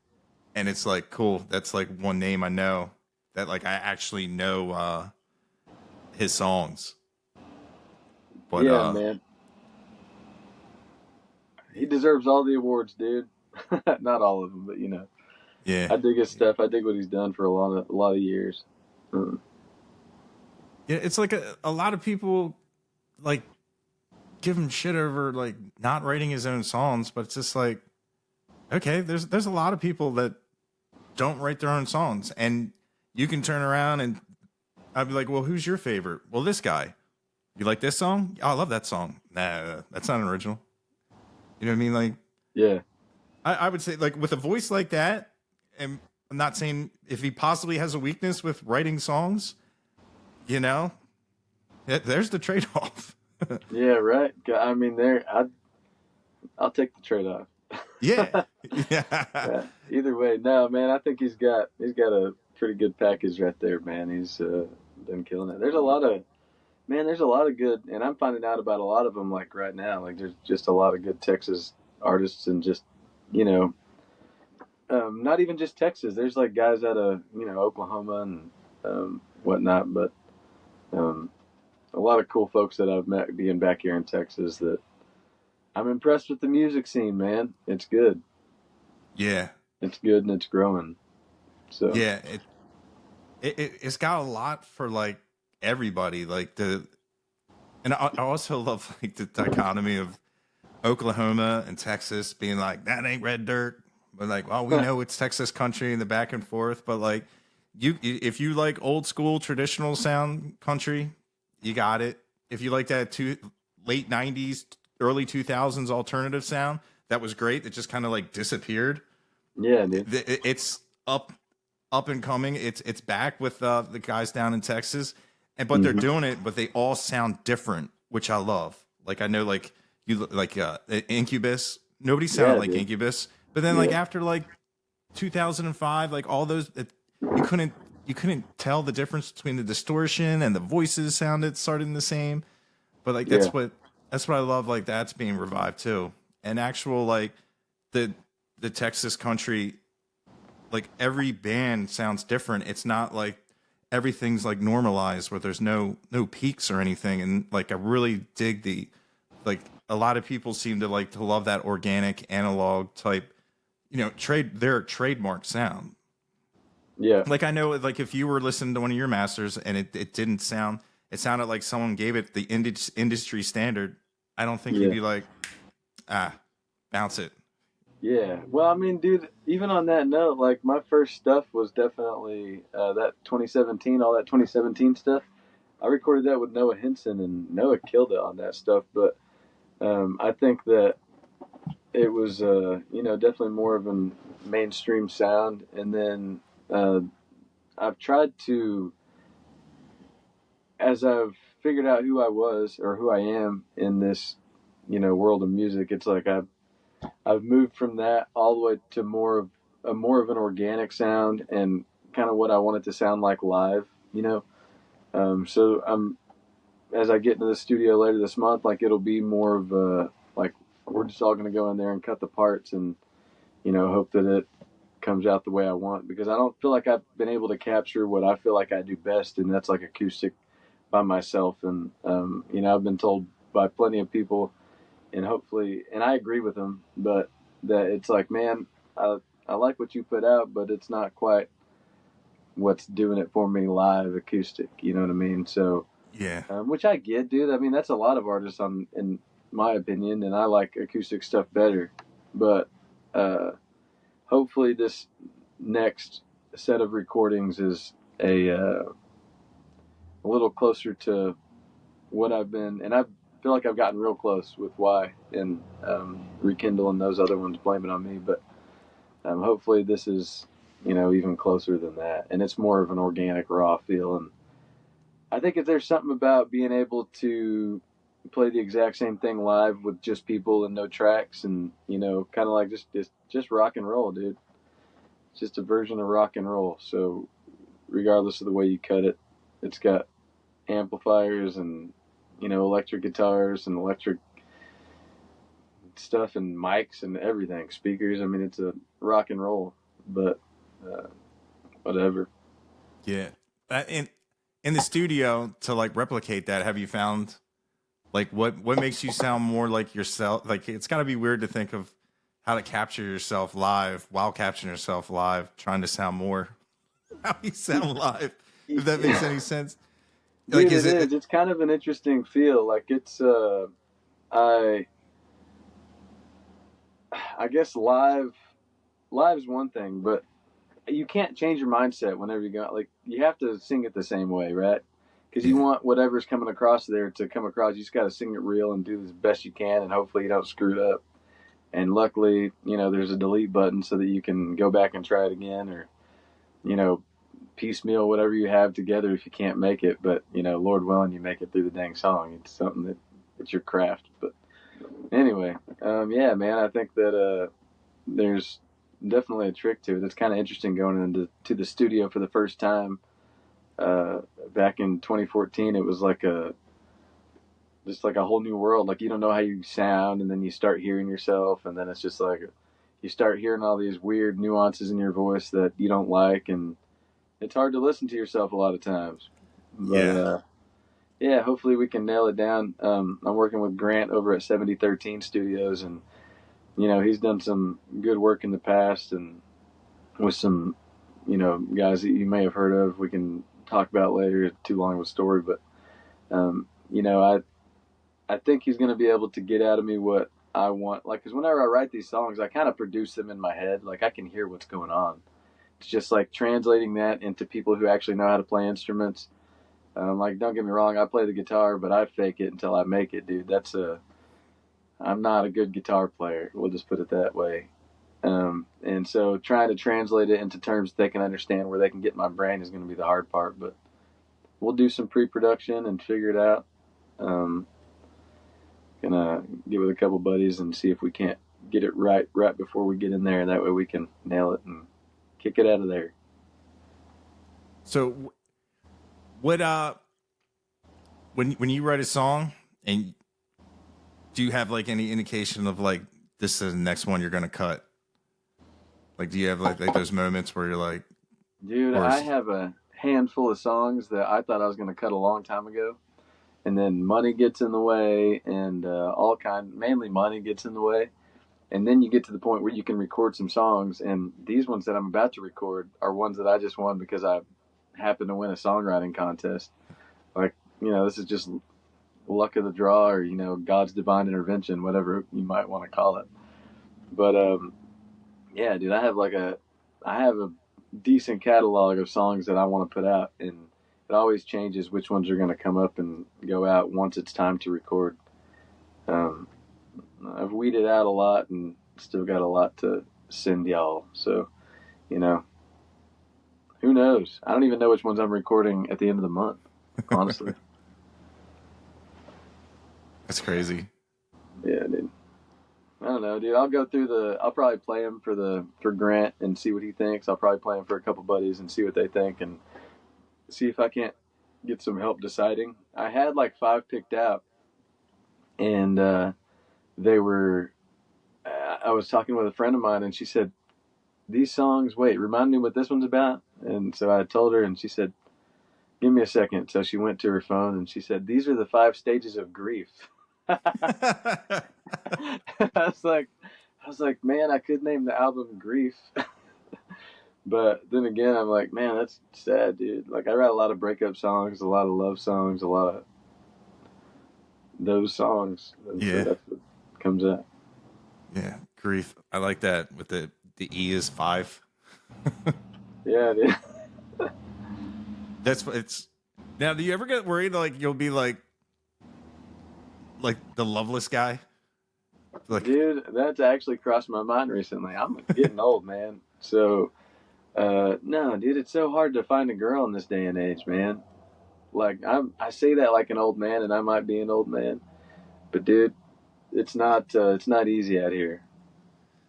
And it's like cool. That's like one name I know that like I actually know his songs. But yeah, man. He deserves all the awards, dude. Not all of them, but Yeah. I dig his stuff. I dig what he's done for a lot of years. Mm. Yeah, it's like a lot of people like give him shit over like not writing his own songs, but it's just like, okay, there's a lot of people that don't write their own songs, and you can turn around and I'd be like, well, who's your favorite? Well, this guy. You like this song? Oh, I love that song. Nah, that's not original. You know what I mean? Like, Yeah. I would say like with a voice like that, and I'm not saying if he possibly has a weakness with writing songs, you know, there's the trade off. Yeah, right. I mean, I'll take the trade off. Yeah. Yeah. Yeah. Either way, no, man. I think he's got a pretty good package right there, man. He's been killing it. There's a lot of good, and I'm finding out about a lot of them like right now. Like there's just a lot of good Texas artists, and just you know, not even just Texas. There's like guys out of Oklahoma and whatnot, but a lot of cool folks that I've met being back here in Texas that I'm impressed with the music scene, man. It's good. Yeah. It's good and it's growing. So Yeah. It's got a lot for like everybody. Like and I also love like the dichotomy of Oklahoma and Texas being like, that ain't red dirt. But like, well, we know it's Texas country and the back and forth. But like, if you like old school traditional sound country, you got it. If you like that late 90s, early 2000s alternative sound, that was great. It just kind of like disappeared. Yeah, dude. It's up and coming. It's back with the guys down in Texas, but they're doing it, but they all sound different, which I love. Like I know, like you like Incubus. Nobody sounded like dude. Incubus, but then like after like 2005, like all those, you couldn't tell the difference between the distortion and the voices started the same. But like that's what I love. Like that's being revived too, and actual like the Texas country. Like every band sounds different. It's not like everything's like normalized where there's no peaks or anything. And like I really dig like a lot of people seem to like to love that organic analog type, their trademark sound. Yeah. Like I know like if you were listening to one of your masters and it didn't sound, it sounded like someone gave it the industry standard. I don't think you'd be like, bounce it. Yeah. Well, I mean, dude, even on that note, like my first stuff was definitely that 2017, all that 2017 stuff. I recorded that with Noah Henson, and Noah killed it on that stuff. But I think that it was, definitely more of a mainstream sound. And then I've tried to, as I've figured out who I was or who I am in this, world of music, it's like I've moved from that all the way to more of an organic sound and kind of what I want it to sound like live, So as I get into the studio later this month, like it'll be more of like we're just all going to go in there and cut the parts and, hope that it comes out the way I want, because I don't feel like I've been able to capture what I feel like I do best, and that's like acoustic by myself. And, I've been told by plenty of people, and hopefully, and I agree with them, but that it's like, man, I like what you put out, but it's not quite what's doing it for me live acoustic. You know what I mean? So, yeah, which I get, dude. I mean, that's a lot of artists in my opinion, and I like acoustic stuff better. But hopefully, this next set of recordings is a little closer to what I've been, and I feel like I've gotten real close with Why and Rekindle and those other ones, Blame It On Me. But hopefully, this is even closer than that, and it's more of an organic, raw feel. And I think if there's something about being able to play the exact same thing live with just people and no tracks, and kind of like just rock and roll, dude. It's just a version of rock and roll. So regardless of the way you cut it, it's got amplifiers and electric guitars and electric stuff and mics and everything, speakers. I mean, it's a rock and roll, but whatever. Yeah. In the studio to like replicate that, have you found like what makes you sound more like yourself? Like it's got to be weird to think of how to capture yourself live while capturing yourself live, trying to sound more how you sound live. If that makes any sense. Like, Dude, it is. It's kind of an interesting feel. Like it's I I guess live's one thing, but you can't change your mindset whenever you go. Like you have to sing it the same way, right? Because you want whatever's coming across there to come across. You just got to sing it real and do the best you can, and hopefully you don't screw it up. And luckily, there's a delete button so that you can go back and try it again, or you know, piecemeal whatever you have together if you can't make it. But Lord willing, you make it through the dang song. It's something that it's your craft. But anyway, yeah, man, I think that there's definitely a trick to it. It's kind of interesting going into the studio for the first time. Back in 2014, it was just like a whole new world. Like you don't know how you sound, and then you start hearing yourself, and then it's just like you start hearing all these weird nuances in your voice that you don't like, and it's hard to listen to yourself a lot of times. But yeah, hopefully we can nail it down. I'm working with Grant over at 7013 Studios, and he's done some good work in the past, and with some guys that you may have heard of. We can talk about later. Too long of a story, but I think he's going to be able to get out of me what I want. Like, because whenever I write these songs, I kind of produce them in my head. Like, I can hear what's going on. It's just like translating that into people who actually know how to play instruments. Like, don't get me wrong, I play the guitar, but I fake it until I make it, dude. I'm not a good guitar player. We'll just put it that way. And so trying to translate it into terms they can understand where they can get my brain is going to be the hard part. But we'll do some pre-production and figure it out. Gonna get with a couple buddies and see if we can't get it right before we get in there. That way we can nail it and kick it out of there. So what when you write a song, and do you have like any indication of like this is the next one you're gonna cut? Like, do you have like those moments where you're like, dude, I have a handful of songs that I thought I was gonna cut a long time ago, and then money gets in the way, and mainly money gets in the way, and then you get to the point where you can record some songs, and these ones that I'm about to record are ones that I just won because I happened to win a songwriting contest. Like, this is just luck of the draw, or God's divine intervention, whatever you might want to call it. But yeah, dude, I have a decent catalog of songs that I want to put out, and it always changes which ones are going to come up and go out once it's time to record. I've weeded out a lot and still got a lot to send y'all. So, who knows? I don't even know which ones I'm recording at the end of the month, honestly. That's crazy. Yeah, dude. I don't know, dude. I'll probably play them for Grant and see what he thinks. I'll probably play them for a couple buddies and see what they think, and see if I can't get some help deciding. I had like 5 picked out, and they were. I was talking with a friend of mine, and she said, "These songs, wait, remind me what this one's about." And so I told her, and she said, "Give me a second." So she went to her phone, and she said, "These are the 5 stages of grief." I was like, man, I could name the album Grief. But then again, I'm like, man, that's sad, dude. Like, I write a lot of breakup songs, a lot of love songs, a lot of those songs. And yeah. So that's what comes out. Yeah, grief. I like that with the E is 5. Yeah, dude. It's. Now, do you ever get worried like you'll be like the loveless guy? Like, dude, that's actually crossed my mind recently. I'm getting old, man. So, no, dude, it's so hard to find a girl in this day and age, man. Like, I say that like an old man, and I might be an old man, but dude, it's not easy out here.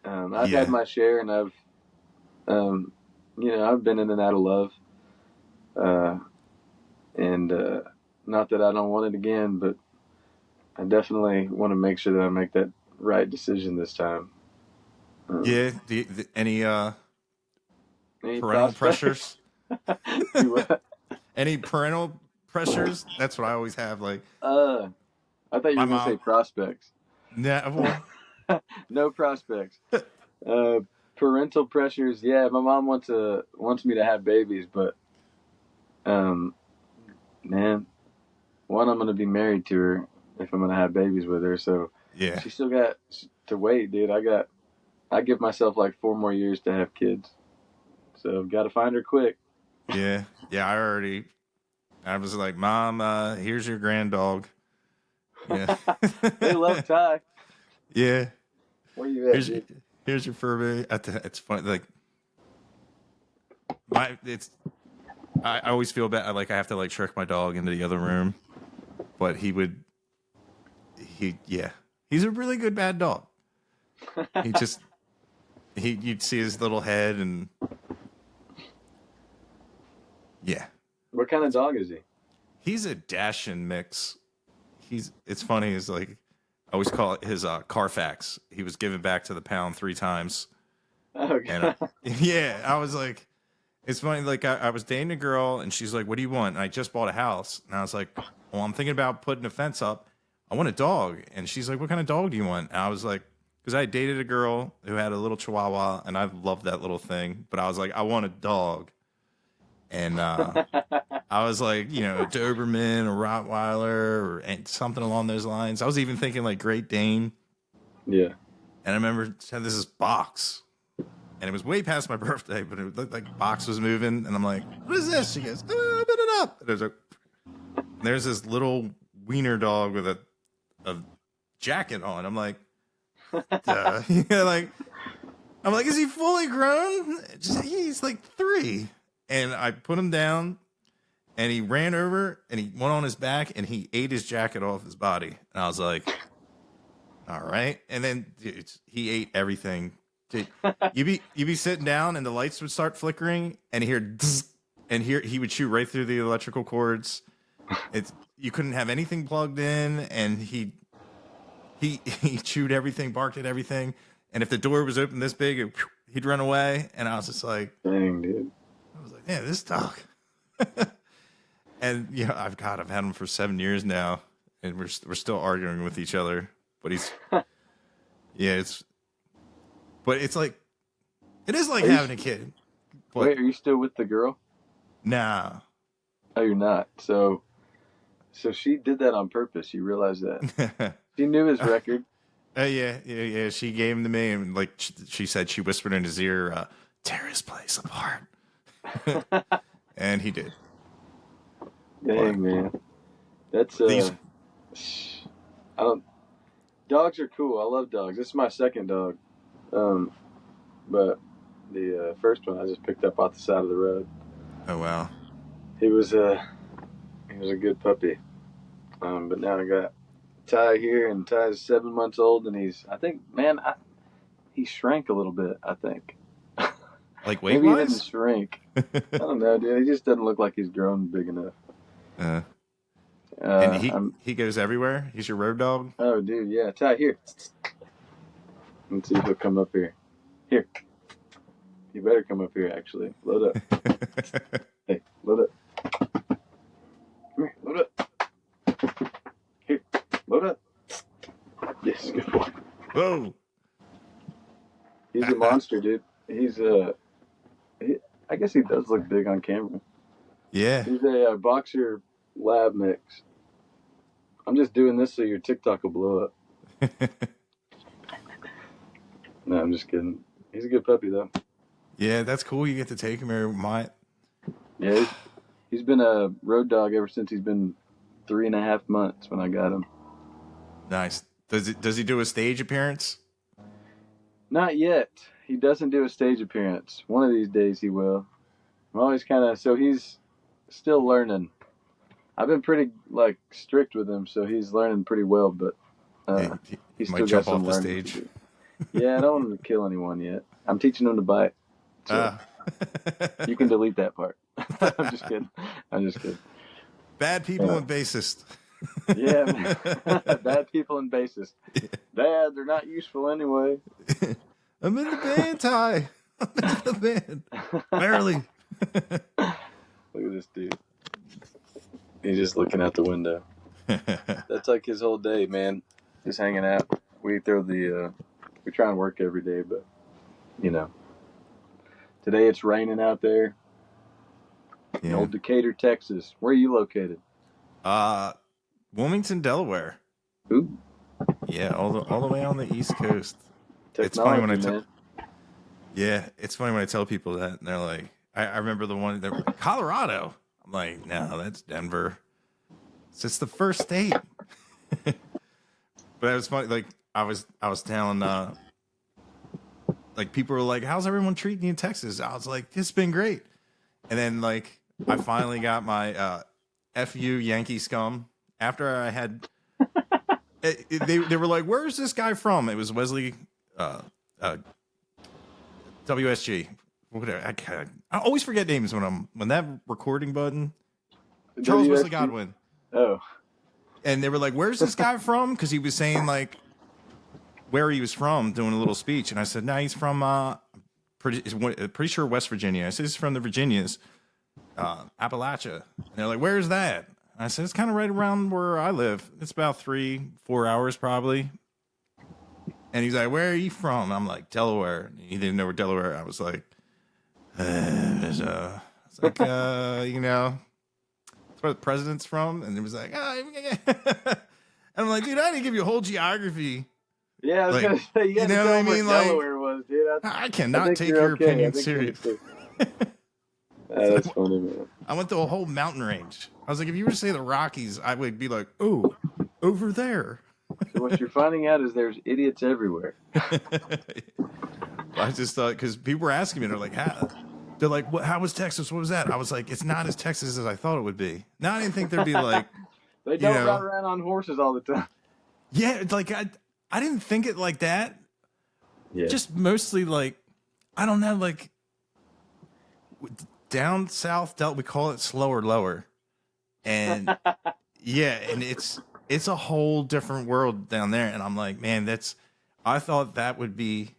I've had my share, and I've been in and out of love, and not that I don't want it again, but I definitely want to make sure that I make that right decision this time. Yeah. Any parental pressures? Any parental pressures? That's what I always have. Like, I thought you were going to say prospects. Nah, well, No prospects. Parental pressures. Yeah, my mom wants me to have babies, but man, one, I'm gonna be married to her if I'm gonna have babies with her. So Yeah. she still got to wait, dude. I give myself like 4 more years to have kids. So I've got to find her quick. Yeah. Yeah. I was like, Mom, here's your grand dog. Yeah. They love Ty. Yeah. Where you at, dude? Here's your fur baby. It's funny. Like, I always feel bad. Like, I have to like trick my dog into the other room, but he's a really good bad dog. You'd see his little head and yeah. What kind of dog is he? He's a Dashin mix. It's funny. It's like, I always call it his Carfax. He was given back to the pound 3 times. Okay. And yeah, I was like, it's funny. Like I was dating a girl and she's like, what do you want? And I just bought a house. And I was like, well, I'm thinking about putting a fence up. I want a dog. And she's like, what kind of dog do you want? And I was like, because I dated a girl who had a little Chihuahua and I loved that little thing. But I was like, I want a dog. And I was like, you know, a Doberman, a Rottweiler, or something along those lines. I was even thinking like Great Dane. Yeah. And I remember had this box. And it was way past my birthday, but it looked like the box was moving. And I'm like, what is this? She goes, open it up. And there's this little wiener dog with a jacket on. I'm like, duh. I'm like, is he fully grown? He's like 3. And I put him down, and he ran over, and he went on his back, and he ate his jacket off his body. And I was like, all right. And then dude, he ate everything. Dude, you be sitting down, and the lights would start flickering, and he would shoot right through the electrical cords. You couldn't have anything plugged in, and he chewed everything, barked at everything. And if the door was open this big, he'd run away. And I was just like, dang, dude. I was like, yeah, this dog. And you know, I've had him for 7 years now, and we're still arguing with each other. But he's, yeah, but it's like, it is like having a kid. But, wait, are you still with the girl? Nah. Oh, you're not. So she did that on purpose. You realize that? She knew his record. Yeah. She gave him to me, and like she said, she whispered in his ear, "Tear his place apart," and he did. Dang, man, that's I don't. Dogs are cool. I love dogs. This is my second dog, but the first one I just picked up off the side of the road. Oh wow. He was a good puppy, but now I got Ty here, and Ty's 7 months old, and he shrank a little bit. I think. Like weight Maybe wise? he didn't shrink. I don't know, dude. He just doesn't look like he's grown big enough. And he goes everywhere. He's your road dog. Oh, dude, yeah. Ty, here. Let's see if he'll come up here. Here. You better come up here, actually. Load up. Hey, load up. Come here, load up. Here, load up. Yes, good boy. Whoa. He's a monster, dude. I guess he does look big on camera. Yeah. He's a boxer lab mix. I'm just doing this so your TikTok will blow up. No, I'm just kidding. He's a good puppy, though. Yeah, that's cool. You get to take him everywhere. Yeah, he's been a road dog ever since he's been 3.5 months when I got him. Nice. Does he do a stage appearance? Not yet. He doesn't do a stage appearance. One of these days he will. I'm always so he's still learning. I've been pretty strict with him, so he's learning pretty well, but he's might still got jump off some the learning stage. to do. Yeah, I don't want him to kill anyone yet. I'm teaching him to bite. So you can delete that part. I'm just kidding. Bad people and bassist. Yeah, man. Bad people and bassist. Dad, they're not useful anyway. I'm in the band, Ty. I'm in the band. Barely. Look at this dude. He's just looking out the window. That's like his whole day, man. Just hanging out. We throw the We try and work every day, but today it's raining out there. In old Decatur, Texas. Where are you located? Wilmington, Delaware. Ooh. Yeah, all the way on the East Coast. Technology, it's funny when I man. Yeah, it's funny when I tell people that, and they're like, I remember the one that were like, Colorado. I'm like, no, that's Denver. It's just the first state. But it was funny. Like I was telling, like people were like, how's everyone treating you in Texas? I was like, it's been great. And then like I finally got my FU Yankee scum after I had. They were like, where's this guy from? It was Wesley. WSG. I always forget names when that recording button. Charles Wesley Godwin. Oh. And they were like, where's this guy from? Because he was saying like where he was from, doing a little speech. And I said, no, he's from pretty sure West Virginia. I said, he's from the Virginias, Appalachia. And they're like, where's that? And I said, it's kind of right around where I live. It's about 3-4 hours probably. And he's like, where are you from? I'm like, Delaware. He didn't know where Delaware. I was like, that's where the president's from. And it was like, and I'm like, dude, I didn't give you a whole geography. Yeah, I was going to say, you know what I mean? Delaware was, dude. I cannot take your opinion seriously. That's funny, man. I went to a whole mountain range. I was like, if you were to say the Rockies, I would be like, oh, over there. So what you're finding out is there's idiots everywhere. I just thought, because people were asking me, they're like, how was Texas? What was that? I was like, it's not as Texas as I thought it would be. Now I didn't think there'd be like, they don't ride around on horses all the time. Yeah, it's like I didn't think it like that. Yeah. Just mostly like, I don't know, like down south, we call it slower, lower, and yeah, and it's a whole different world down there. And I'm like, man, I thought that would be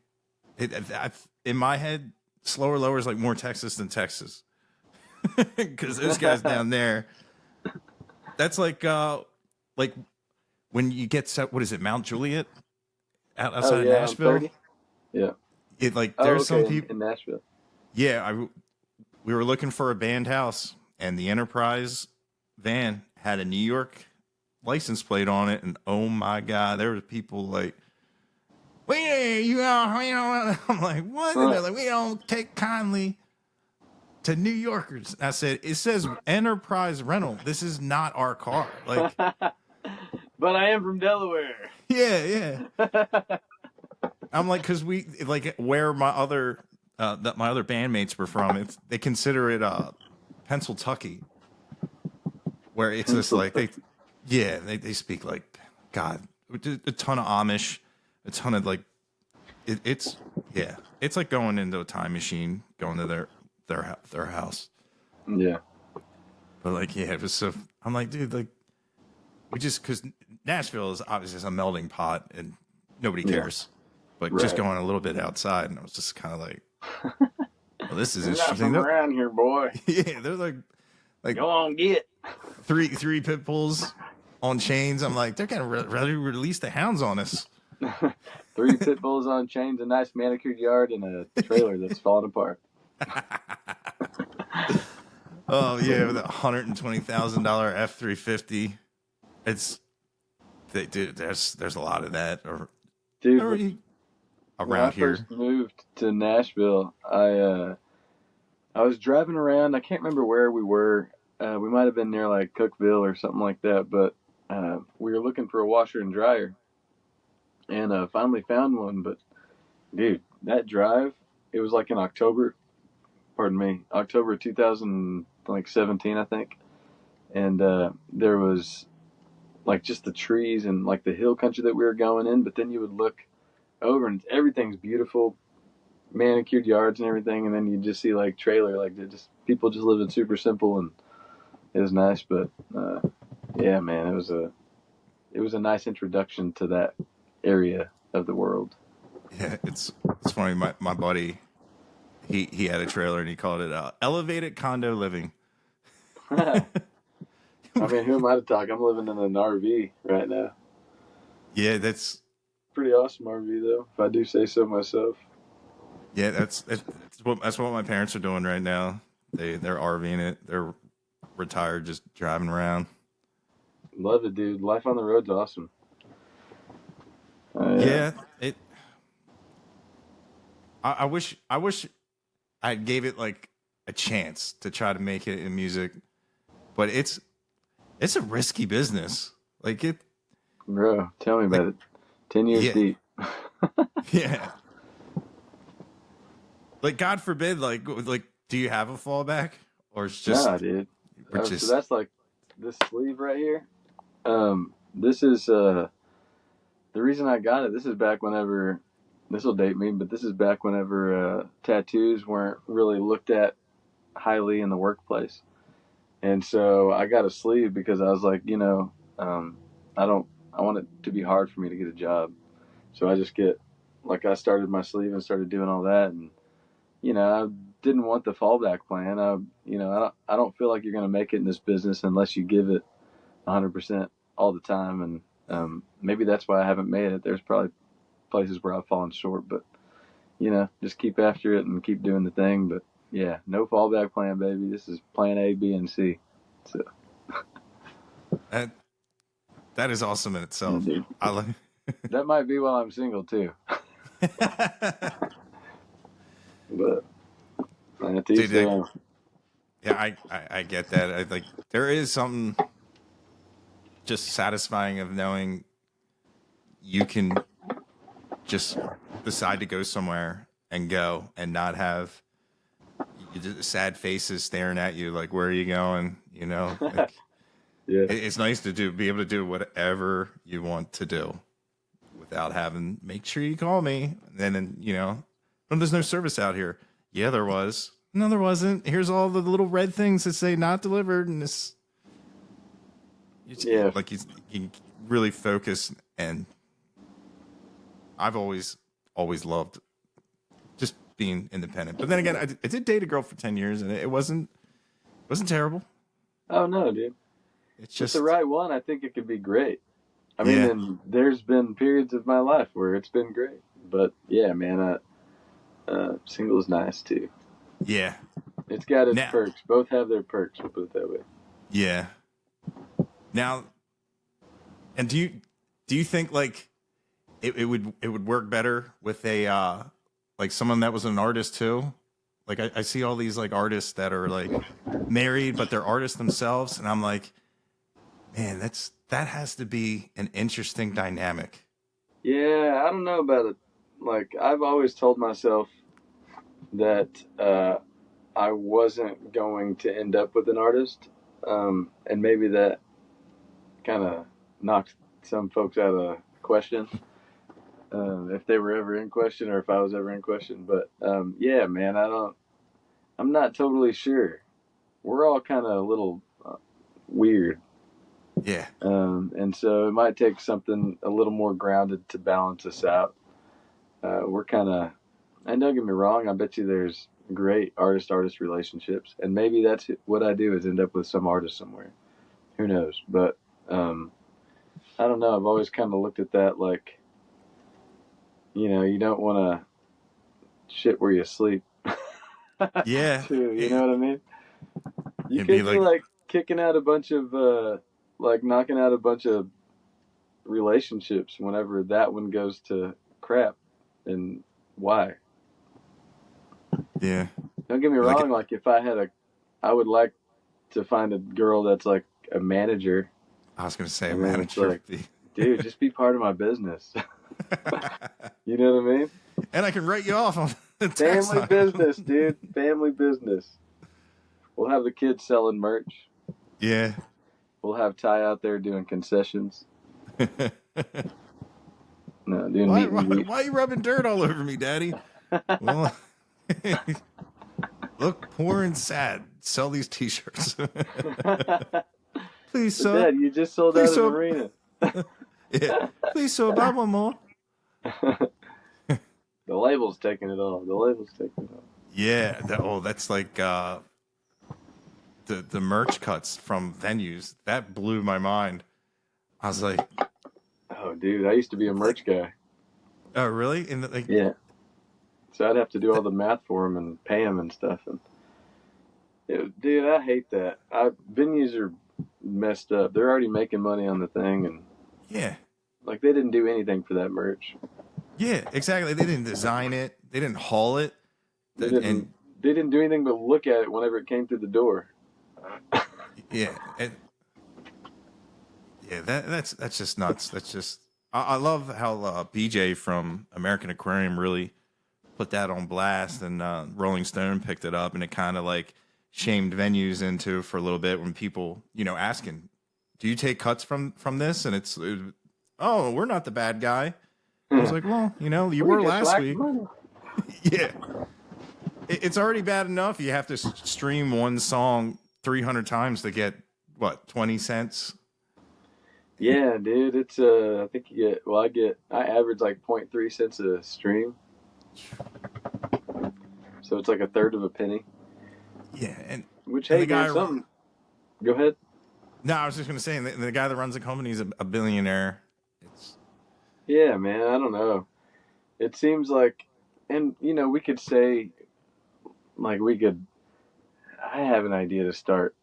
in my head, slower, lower is like more Texas than Texas. Because those guys down there, that's like when you get what is it, Mount Juliet outside of Nashville? Yeah. It like there's some people in Nashville. Yeah, we were looking for a band house, and the Enterprise van had a New York license plate on it, and oh my God, there were people like, I'm like, what? And they're like, we don't take kindly to New Yorkers. I said, it says Enterprise rental. This is not our car. Like, but I am from Delaware. Yeah. I'm like, because we like where my other bandmates were from. They consider it Pennsyltucky, where it's just like they speak like God, a ton of Amish, a ton of like it's like going into a time machine, going to their house. Yeah, but like it was so. I'm like, dude, like we just because Nashville is obviously a melting pot and nobody cares. But just going a little bit outside, and I was just kind of like, well, this is interesting. Not from around here, boy. Yeah, they're like go on, get three pit bulls on chains. I'm like, they're gonna release the hounds on us. 3 pit bulls on chains, a nice manicured yard, and a trailer that's falling apart. Oh yeah, with a $120,000 F-350. There's a lot of that. Dude, around here. When I first moved to Nashville, I was driving around. I can't remember where we were. We might have been near like Cookville or something like that. But we were looking for a washer and dryer, and finally found one. But dude, that drive, it was like in October 2017, I think. And there was like just the trees and like the hill country that we were going in. But then you would look over and everything's beautiful, manicured yards and everything, and then you just see like trailer, like people just living super simple, and it was nice. But yeah, man, it was a nice introduction to that area of the world. Yeah, it's funny. My buddy, he had a trailer and he called it elevated condo living. I mean, who am I to talk? I'm living in an RV right now. Yeah, that's pretty awesome RV though, if I do say so myself. Yeah, that's what my parents are doing right now. They're RVing it. They're retired, just driving around. Love it, dude. Life on the road's awesome. Yeah, it. I wish I gave it like a chance to try to make it in music, but it's a risky business. Like it, Bro, tell me about it. 10 years yeah, deep. yeah. Like God forbid, do you have a fallback, or it's just, Nah, dude. or So just, that's like this sleeve right here. This is the reason I got it. This is back whenever, this will date me, but this is back whenever tattoos weren't really looked at highly in the workplace. And so I got a sleeve because I was like, I want it to be hard for me to get a job. So I started my sleeve and started doing all that. And, I didn't want the fallback plan. I don't feel like you're going to make it in this business unless you give it 100% all the time. And maybe that's why I haven't made it. There's probably places where I've fallen short, but, just keep after it and keep doing the thing. But yeah, no fallback plan, baby. This is plan A, B, and C. So that is awesome in itself. yeah, I like. that might be while I'm single too. But Dude, yeah, I get that. I like there is something just satisfying of knowing you can just decide to go somewhere and go and not have sad faces staring at you like, where are you going? Like, yeah, it's nice to be able to do whatever you want to do without having, make sure you call me. And then, well, there's no service out here. Yeah, there was. No, there wasn't. Here's all the little red things that say not delivered. And this, yeah, like you can really focus. And I've always loved just being independent. But then again, I did date a girl for 10 years and it wasn't terrible. Oh no, dude. It's Just just the right one. I think it could be great. I mean, and there's been periods of my life where it's been great. But yeah, man, single is nice too. Yeah. It's got its perks. Both have their perks. We'll put it that way. Yeah. Now, and do you think like it would work better with a like someone that was an artist too? Like I see all these like artists that are like married, but they're artists themselves, and I'm like, man, that has to be an interesting dynamic. Yeah, I don't know about it. Like I've always told myself that I wasn't going to end up with an artist, and maybe that kind of knocked some folks out of question, if they were ever in question or if I was ever in question. But yeah, man, I'm not totally sure. We're all kind of a little weird. Yeah. And so it might take something a little more grounded to balance us out. We're kind of, and don't get me wrong, I bet you there's great artist relationships, and maybe that's what I do is end up with some artist somewhere. Who knows? But I don't know. I've always kind of looked at that like, you don't want to shit where you sleep. Yeah. Too, you know what I mean? You could be like kicking out a bunch of, like knocking out a bunch of relationships whenever that one goes to crap. And why? Yeah. Don't get me wrong. Like if I would like to find a girl that's like a manager. I was going to say a manager. Like, dude, just be part of my business. You know what I mean? And I can write you off on the family business, dude. Family business. We'll have the kids selling merch. Yeah. We'll have Ty out there doing concessions. No, doing why are you rubbing dirt all over me, Daddy? Well, look, poor and sad. Sell these T-shirts. Please, sir. Dad, you just sold out an arena. Yeah. Please, sir, buy one more. The label's taking it all. Yeah. That's like the merch cuts from venues. That blew my mind. I was like, oh, dude, I used to be a merch guy. Oh, really? And like, Yeah. So I'd have to do all the math for them and pay them and stuff. And dude, I hate that. Venues are messed up. They're already making money on the thing, and yeah, like they didn't do anything for that merch. yeah, exactly. They didn't design it. They didn't haul it. They And didn't. They didn't do anything but look at it whenever it came through the door. yeah, yeah, that's just nuts. That's just I love how BJ from American Aquarium really put that on blast, and Rolling Stone picked it up, and it kind of like shamed venues into for a little bit when people asking, "Do you take cuts from this?" And oh, we're not the bad guy. I was like, well, you We were just last lack week. money. Yeah, it's already bad enough. You have to stream one song 300 times to get what 20 cents. Yeah, dude. It's I think you get. Well, I average like 0.3 cents a stream, so it's like a third of a penny. Yeah, Which, and hey, the guy. man, something. Go ahead. No, I was just gonna say, the guy that runs the company is a billionaire. It's Yeah, man. I don't know. It seems like, and we could say, like, we could. I have an idea to start,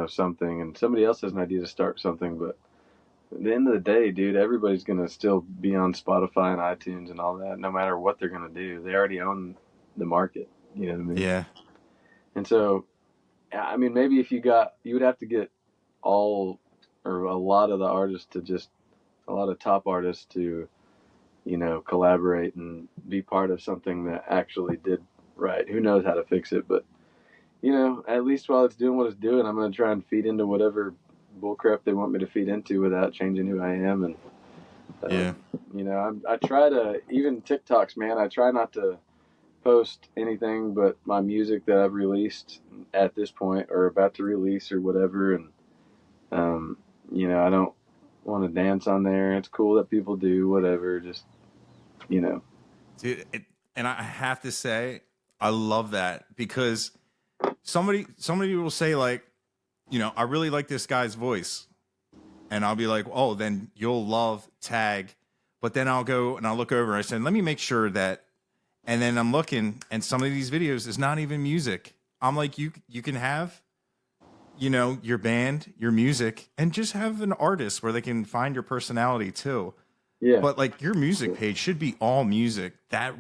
something, and somebody else has an idea to start something, but at the end of the day, dude, everybody's gonna still be on Spotify and iTunes and all that, no matter what they're gonna do. They already own the market. You know what I mean? yeah, And so, I mean, maybe if you would have to get all or a lot of the artists to just a lot of top artists to collaborate and be part of something that actually did right. Who knows how to fix it, but at least while it's doing what it's doing, I'm going to try and feed into whatever bullcrap they want me to feed into without changing who I am. And yeah, I try to, even TikToks, man, I try not to post anything but my music that I've released at this point or about to release or whatever. And I don't want to dance on there. It's cool that people do whatever. Just dude. And I have to say, I love that because somebody will say like, I really like this guy's voice, and I'll be like, oh, then you'll love Tag, but then I'll go and I'll look over and I said, let me make sure that, and then I'm looking, and some of these videos is not even music. I'm like, you can have, your band, your music, and just have an artist where they can find your personality too. yeah. But like your music page should be all music. That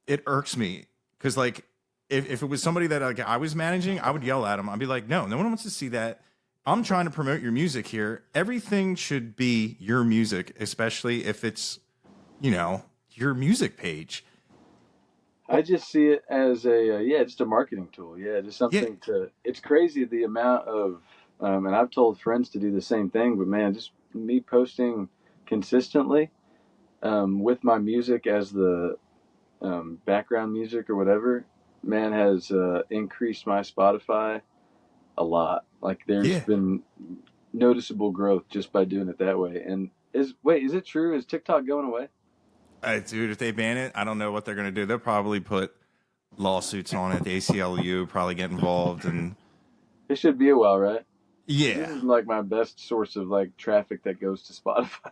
it irks me because like if it was somebody that like I was managing, I would yell at them. I'd be like, no one wants to see that. I'm trying to promote your music here. Everything should be your music, especially if it's your music page. I just see it as just a marketing tool. Yeah, just Yeah, something to. It's crazy the amount of, and I've told friends to do the same thing. But man, just me posting consistently, with my music as the background music or whatever, man, has increased my Spotify a lot. Like there's yeah. been noticeable growth just by doing it that way. And is it true? Is TikTok going away? Dude, if they ban it, I don't know what they're gonna do. They'll probably put lawsuits on it. The ACLU probably get involved, and It should be a while, right? This yeah, is like my best source of like traffic that goes to Spotify.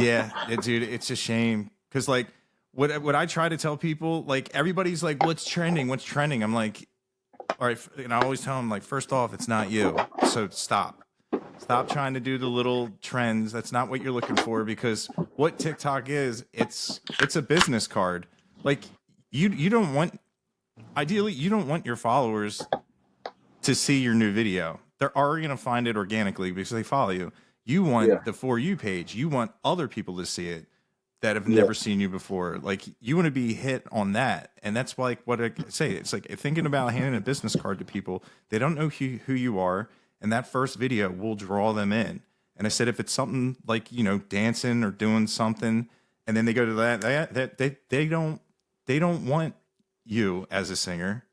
yeah, dude, it's a shame because like what I try to tell people, like everybody's like, what's trending? What's trending? I'm like, all right, and I always tell them like, first off, it's not you, so stop. Stop trying to do the little trends. That's not what you're looking for because what TikTok is, it's a business card. Like you don't want ideally you don't want your followers to see your new video. They're already going to find it organically because they follow you. You Yeah, want the For You page. You want other people to see it that have yeah, never seen you before. Like you want to be hit on that. And that's like what I say. It's like thinking about handing a business card to people. They don't know who you are. And that first video will draw them in. And I said, if it's something like, dancing or doing something, and then they go to that they don't want you as a singer.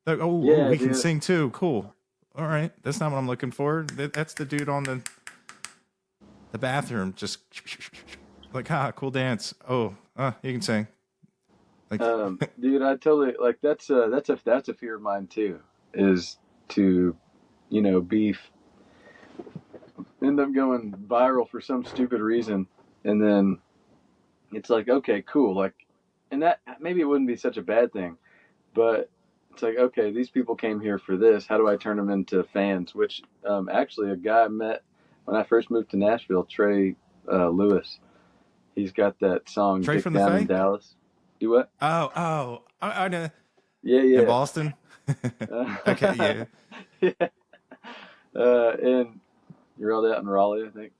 Like, yeah, we can dude. sing too. Cool. All right. That's not what I'm looking for. That's the dude on the bathroom. Just like, cool dance. Oh, you can sing. Like, Dude, I totally like that's a fear of mine too. Is to be end up going viral for some stupid reason, and then it's like, okay, cool. Like, and that maybe it wouldn't be such a bad thing, but it's like, okay, these people came here for this. How do I turn them into fans? Which actually, a guy I met when I first moved to Nashville, Trey Lewis. He's got that song Trey "Dick from the Down in Fae? Dallas." Do what? I know. Yeah, In yeah. Boston? Okay, yeah. Yeah. And you're all out in Raleigh, I think.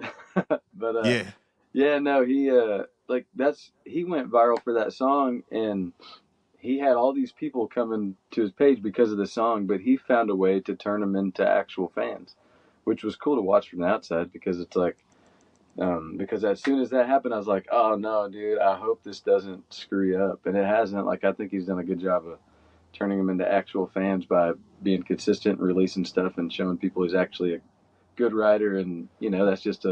But Yeah. yeah, no, he he went viral for that song, and he had all these people coming to his page because of the song, but he found a way to turn them into actual fans, which was cool to watch from the outside because it's like, because as soon as that happened, I was like, oh no, dude, I hope this doesn't screw you up. And it hasn't. Like, I think he's done a good job of turning them into actual fans by being consistent and releasing stuff and showing people he's actually a good writer. And, that's just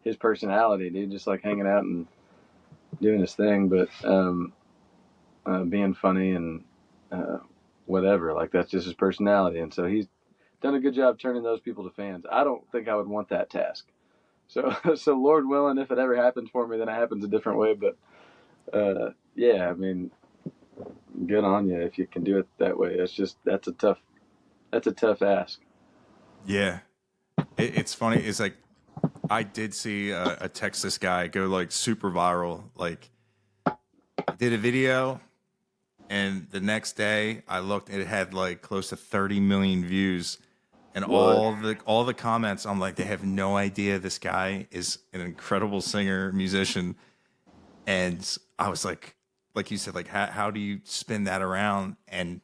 his personality, dude, just like hanging out and doing his thing, but being funny and whatever. Like, that's just his personality. And so he's done a good job turning those people to fans. I don't think I would want that task. So, so Lord willing, if it ever happens for me, then it happens a different way. But yeah, I mean, good on you if you can do it that way. That's a tough ask. Yeah. It's funny. It's like, I did see a Texas guy go like super viral. Like, did a video, and the next day I looked, it had like close to 30 million views. And What? all the comments, I'm like, they have no idea this guy is an incredible singer, musician. And I was like you said, like, how do you spin that around? And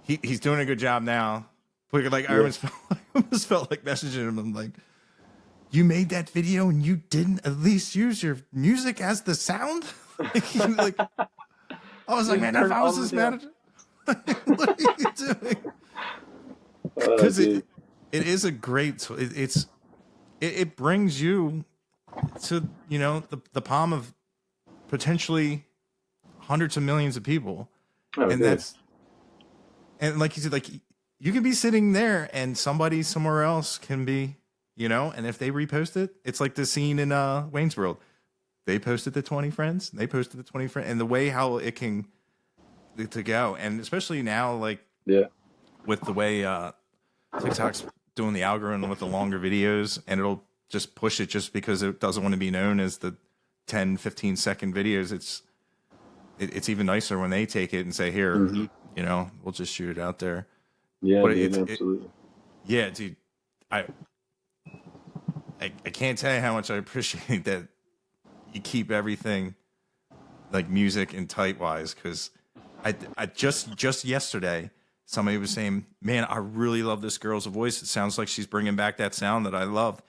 he's doing a good job now. But like, Yeah. I almost felt like messaging him. I'm like, you made that video and you didn't at least use your music as the sound? like, I was like, man, if I was his manager, what are you doing? Because it is a great, it brings you to, the palm of potentially hundreds of millions of people. Oh, And dude. and like you said, like, you can be sitting there and somebody somewhere else can be, and if they repost it, it's like the scene in Wayne's World. They posted the 20 friends, they posted the 20 friends, and the way how it can to go. And especially now, like, Yeah. with the way TikTok's doing the algorithm with the longer videos, and it'll just push it just because it doesn't want to be known as the 10, 15-second videos. It's even nicer when they take it and say, here, Mm-hmm. we'll just shoot it out there. Yeah, But dude, absolutely. yeah, dude, I can't tell you how much I appreciate that you keep everything like music and tight wise, because I just yesterday somebody was saying, man, I really love this girl's voice. It sounds like she's bringing back that sound that I love.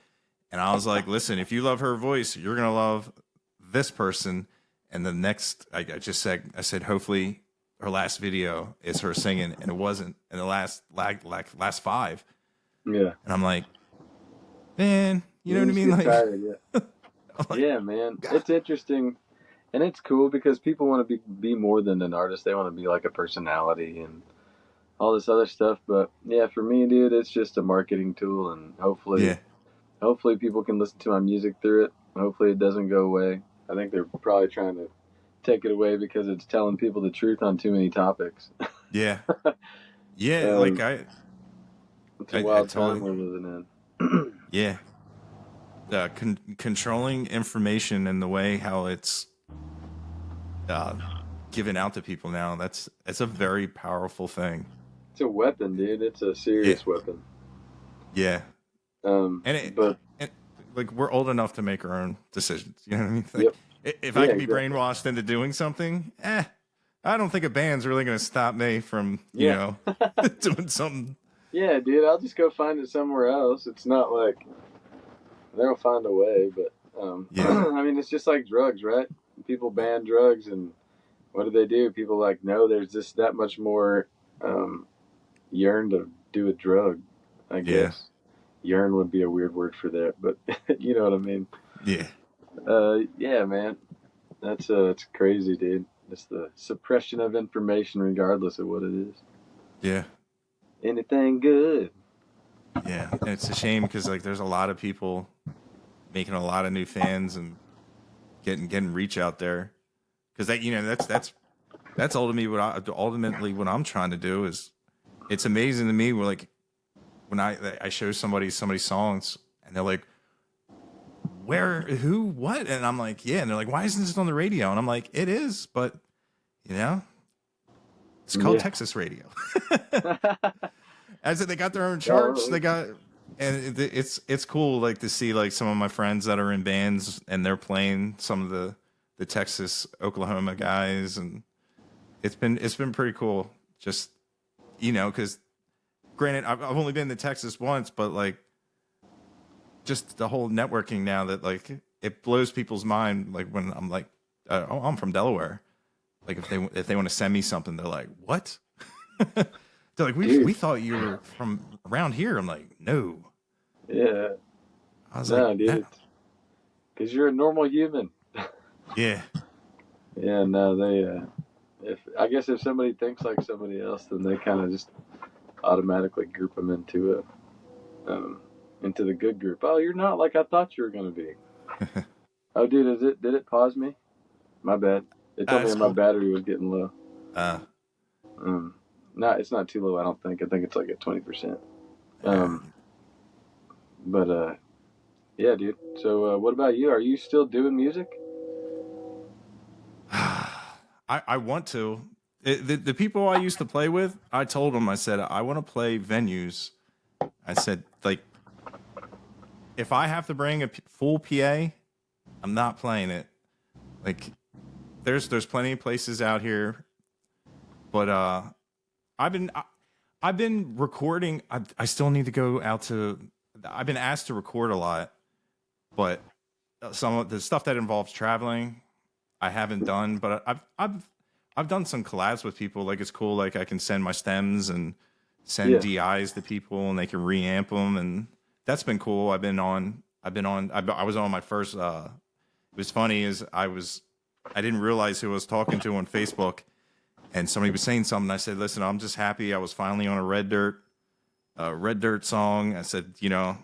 And I was like, listen, if you love her voice, you're going to love this person. And the next, I said, hopefully her last video is her singing. And it wasn't. And the last five. Yeah. And I'm like, man, you know what I mean? Get Like, tired, yeah. like, Yeah, man. God. It's interesting. And it's cool because people want to be more than an artist. They want to be like a personality and all this other stuff. But yeah, for me, dude, it's just a marketing tool, and Yeah. hopefully people can listen to my music through it. Hopefully it doesn't go away. I think they're probably trying to take it away because it's telling people the truth on too many topics. Yeah. Yeah. Like It's a wild totally, time we're living in. yeah. Controlling information and the way how it's given out to people now, it's a very powerful thing. It's a weapon, dude. It's a serious weapon. Yeah. And But like, we're old enough to make our own decisions. You know what I mean? Like, yep. if I can be exactly. brainwashed into doing something, I don't think a band's really going to stop me from, doing something. Yeah, dude, I'll just go find it somewhere else. It's not like they'll find a way, but I mean, it's just like drugs, right? People ban drugs, and what do? People like, no, there's just that much more yearn to do a drug, I guess. Yearn would be a weird word for that, but you know what I mean. Yeah. Yeah, man, that's it's crazy, dude. It's the suppression of information, regardless of what it is. Yeah. Anything good. Yeah. And it's a shame because, like, there's a lot of people making a lot of new fans and getting reach out there, because that, you know, that's ultimately what I'm trying to do. Is it's amazing to me when I show somebody songs and they're like, where, who, what, and I'm like, yeah, and they're like, why isn't this on the radio? And I'm like, it is, but you know, it's called Texas radio. As they got their own charts, they got, and it's cool, like, to see like some of my friends that are in bands and they're playing some of the Texas, Oklahoma guys, and it's been pretty cool. Just, you know, because granted, I've only been to Texas once, but like, just the whole networking now, that like it blows people's mind. Like when I'm like, oh, I'm from Delaware. Like if they want to send me something, they're like, what? They're like, we thought you were from around here. I'm like, no. Yeah. I was like, dude, because you're a normal human. Yeah. Yeah. No, I guess if somebody thinks like somebody else, then they kind of just automatically group them into the good group. Oh, you're not like I thought you were going to be. Oh, dude, did it pause me? My bad. It told me my battery was getting low. No, it's not too low, I don't think. I think it's like at 20%. But yeah, dude. So what about you? Are you still doing music? I want to. The people I used to play with, I told them, I said, I want to play venues. I said, like, if I have to bring a full PA, I'm not playing it. Like, there's plenty of places out here, but I've been recording. I still need to go out to. I've been asked to record a lot, but some of the stuff that involves traveling, I haven't done. But I've done some collabs with people. Like, it's cool. Like, I can send my stems and send DIs to people, and they can reamp them, and that's been cool. I was on my first. It was funny is I didn't realize who I was talking to on Facebook, and somebody was saying something. I said, "Listen, I'm just happy I was finally on a Red Dirt song." I said, "You know,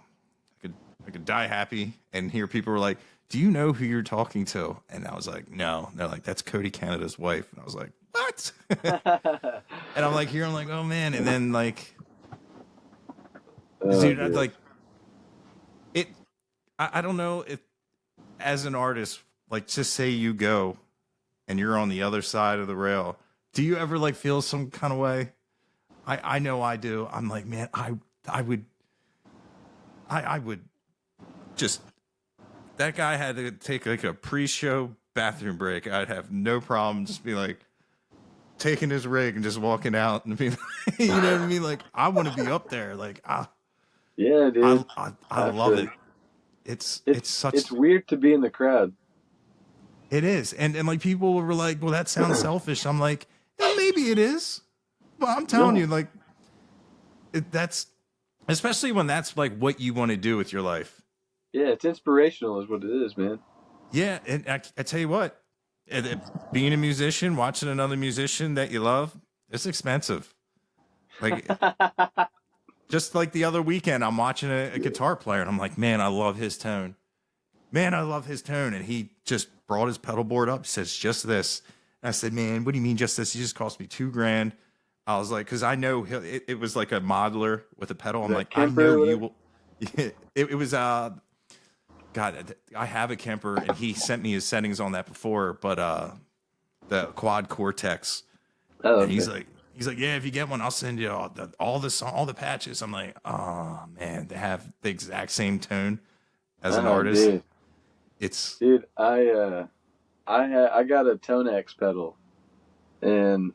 I could die happy." And here people were like, "Do you know who you're talking to?" And I was like, "No." And they're like, "That's Cody Canada's wife." And I was like, "What?" And I'm like, here, I'm like, "Oh man!" And then like, dude, I'd like it. I don't know if, as an artist, like, just say you go and you're on the other side of the rail. Do you ever like feel some kind of way? I know I do. I'm like, man, I would just, that guy had to take like a pre-show bathroom break. I'd have no problem just be like taking his rig and just walking out and being, you know what I mean? Like, I want to be up there. Like, yeah, dude. I love it. It's weird to be in the crowd. It is. And like, people were like, well, that sounds selfish. I'm like, yeah, maybe it is. Well, I'm telling you, like, that's, especially when that's like what you want to do with your life. Yeah, it's inspirational is what it is, man. Yeah, and I tell you what, being a musician, watching another musician that you love, it's expensive. Like, just like the other weekend, I'm watching a guitar player, and I'm like, man, I love his tone. Man, I love his tone. And he just brought his pedal board up, says, just this. And I said, man, what do you mean just this? He just cost me $2,000. I was like, because I know it was like a modeler with a pedal. I'm like, I know you will. It was God, I have a Kemper, and he sent me his settings on that before, but the Quad Cortex. Oh, and he's like, yeah, if you get one, I'll send you all the patches. I'm like, oh man, they have the exact same tone as an artist. Dude, I got a Tonex pedal, and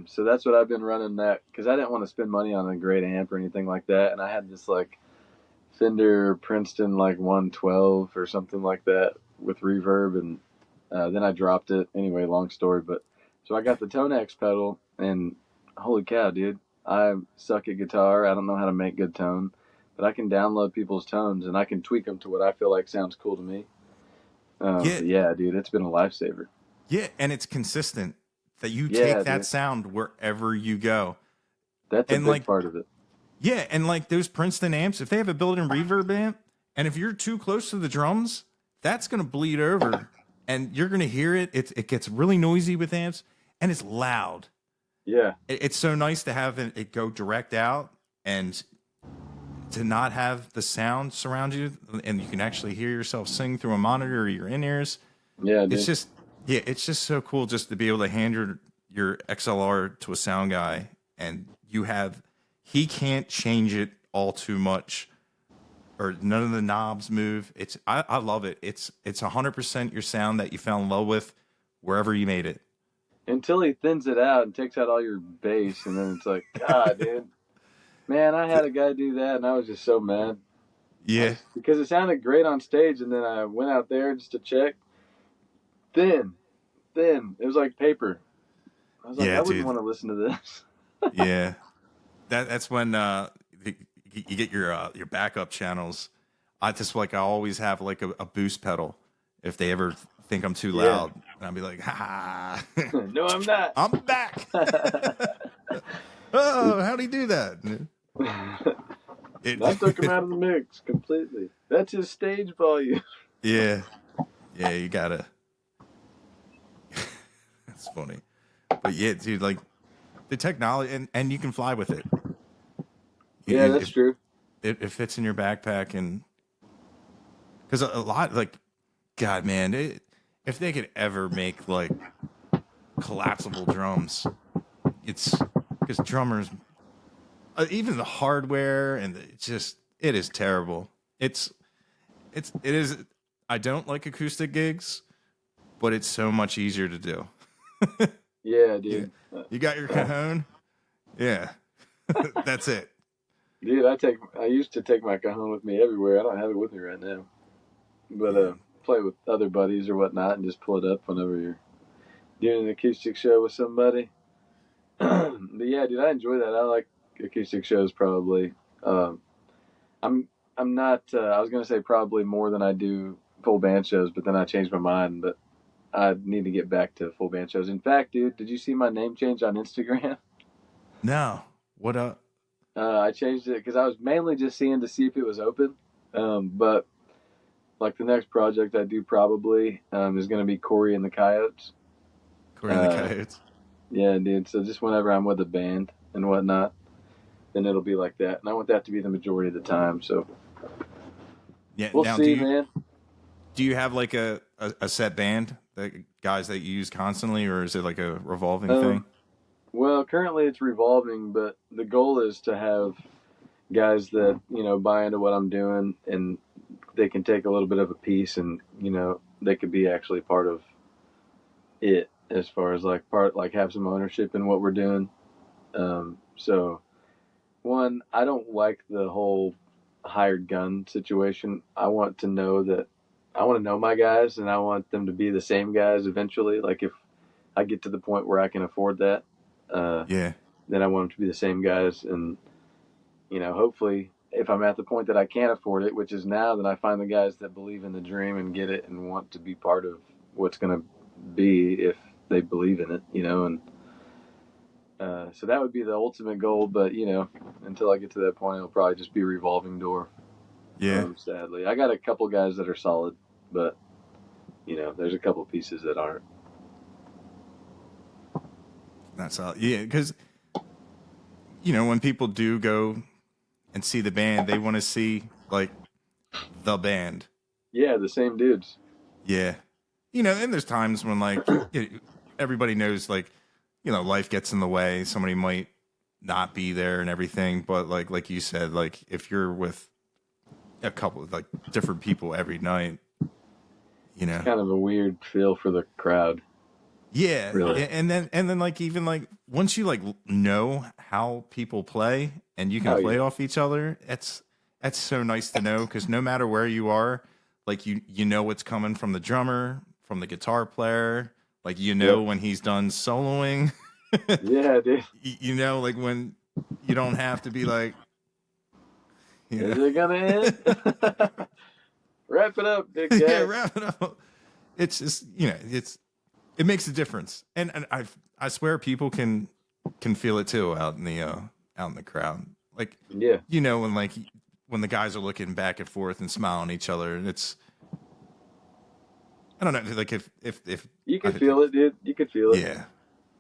so that's what I've been running that, because I didn't want to spend money on a great amp or anything like that, and I had this like Fender Princeton like 112 or something like that with reverb, and then I dropped it. Anyway, long story, but so I got the Tonex pedal, and holy cow, dude, I suck at guitar. I don't know how to make good tone, but I can download people's tones and I can tweak them to what I feel like sounds cool to me. Yeah, dude, it's been a lifesaver. Yeah, and it's consistent that you take that sound wherever you go. That's a big part of it. Yeah, and like those Princeton amps, if they have a built-in reverb amp, and if you're too close to the drums, that's going to bleed over and you're gonna hear it. It gets really noisy with amps, and it's loud. Yeah. It's so nice to have it go direct out and to not have the sound surround you, and you can actually hear yourself sing through a monitor or your in-ears. Yeah, dude. It's just so cool just to be able to hand your XLR to a sound guy, and he can't change it all too much, or none of the knobs move. I love it. It's 100% your sound that you fell in love with wherever you made it. Until he thins it out and takes out all your bass, and then it's like, God, dude. Man, I had a guy do that, and I was just so mad. Yeah. Because it sounded great on stage, and then I went out there just to check. Thin. It was like paper. I was like, I wouldn't want to listen to this. Yeah. That's when you get your backup channels. I always have like a boost pedal if they ever think I'm too loud, and I'll be like, ha. No, I'm not. I'm back. Oh, how'd he do that? I took him out of the mix completely. That's his stage volume. Yeah, you gotta. That's funny, but yeah, dude, like the technology, and you can fly with it. Yeah, that's true. It fits in your backpack, and because a lot, like, God, man, if they could ever make like collapsible drums, it's because drummers, even the hardware, and it is terrible. It is. I don't like acoustic gigs, but it's so much easier to do. Yeah, dude. You got your cajon? Yeah. That's it. Dude, I used to take my cajon with me everywhere. I don't have it with me right now. But play with other buddies or whatnot and just pull it up whenever you're doing an acoustic show with somebody. But yeah, dude, I enjoy that. I like acoustic shows probably. I'm not I was gonna say probably more than I do full band shows, but then I changed my mind. But I need to get back to full band shows. In fact, dude, did you see my name change on Instagram? No. What up? I changed it because I was mainly just seeing to see if it was open. But like the next project I do probably is going to be Cory and the Coyotes. Cory and the Coyotes. Yeah, dude. So just whenever I'm with a band and whatnot, then it'll be like that. And I want that to be the majority of the time. So yeah, we'll see, man. Do you have like a set band, guys that you use constantly, or is it like a revolving thing? Well, currently it's revolving, but the goal is to have guys that, buy into what I'm doing, and they can take a little bit of a piece, and, they could be actually part of it as far as like have some ownership in what we're doing. So one, I don't like the whole hired gun situation. I want to know my guys, and I want them to be the same guys eventually. Like if I get to the point where I can afford that, then I want them to be the same guys. And, hopefully if I'm at the point that I can't afford it, which is now, then I find the guys that believe in the dream and get it and want to be part of what's going to be if they believe in it, and so that would be the ultimate goal. But, until I get to that point, it'll probably just be a revolving door. Yeah. Sadly, I got a couple guys that are solid, but, there's a couple pieces that aren't. That's all. Yeah, because when people do go and see the band, they want to see like the band. Yeah, the same dudes. Yeah, and there's times when like everybody knows like life gets in the way. Somebody might not be there and everything, but like you said, like if you're with a couple of like different people every night, it's kind of a weird feel for the crowd. Yeah, really. And then like even like once you like know how people play and you can play off each other, that's so nice to know, because no matter where you are, like you know what's coming from the drummer, from the guitar player, like when he's done soloing. Yeah, dude. Like when you don't have to be like, is it gonna end? Wrap it up, big guy. Yeah, wrap it up. It's just it makes a difference, and I swear people can feel it too out in the crowd. Like when the guys are looking back and forth and smiling at each other, and it's I don't know, like if You could feel it, dude. You could feel it. yeah,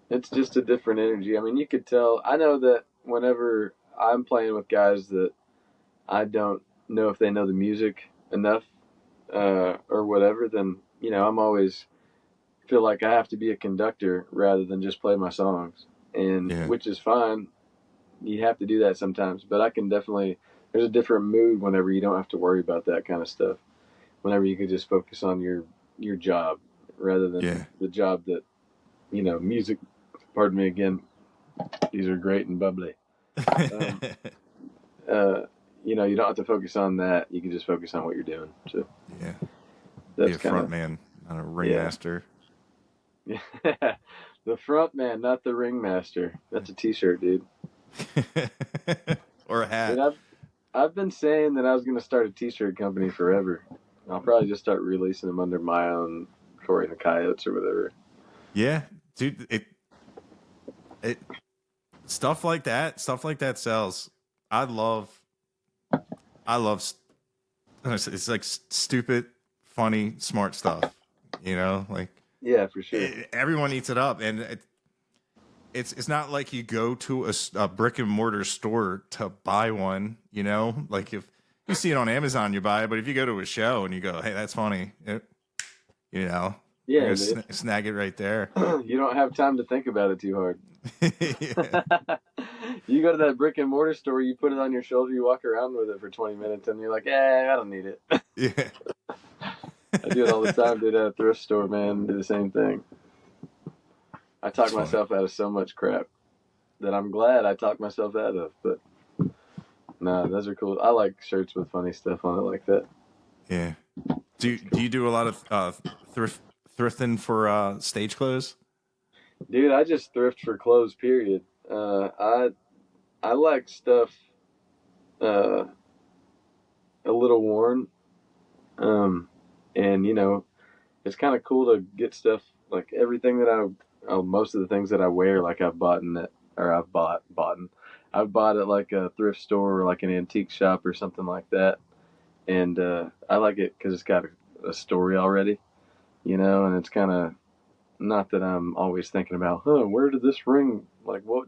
It's just a different energy. I mean, you could tell. I know that whenever I'm playing with guys that I don't know if they know the music enough or whatever, then I'm always feel like I have to be a conductor rather than just play my songs, and yeah, which is fine. You have to do that sometimes, but I can definitely. There's a different mood whenever you don't have to worry about that kind of stuff. Whenever you can just focus on your job rather than yeah. the job that music. Pardon me again. These are great and bubbly. Um, uh, you don't have to focus on that. You can just focus on what you're doing. So Yeah, be that's a kind front of man, not a yeah. ringmaster. The front man, not the ringmaster. That's a T-shirt, dude. Or a Dude, hat. I've been saying that I was going to start a T-shirt company forever. I'll probably just start releasing them under my own Cory and the Coyotes or whatever. Yeah, dude. It stuff like that sells. I love. I love. It's like stupid, funny, smart stuff. Like Yeah, for sure. everyone eats it up, and it's not like you go to a brick and mortar store to buy one. Like if you see it on Amazon, you buy it. But if you go to a show and you go, "Hey, that's funny," you're Yeah, gonna dude. snag it right there. You don't have time to think about it too hard. Yeah. You go to that brick and mortar store, you put it on your shoulder, you walk around with it for 20 minutes, and you're like, I don't need it. Yeah. I do it all the time, dude, at a thrift store, man. Do the same thing. I talk It's funny. myself out of so much crap that I'm glad I talked myself out of. But no, those are cool. I like shirts with funny stuff on it like that. Yeah. Do you do a lot of thrifting for stage clothes? Dude, I just thrift for clothes, period. I like stuff uh, a little worn. And it's kind of cool to get stuff like everything that most of the things that I wear, like I've bought I've bought at like a thrift store or like an antique shop or something like that. And I like it because it's got a story already, and it's kind of not that I'm always thinking about, where did this ring, like what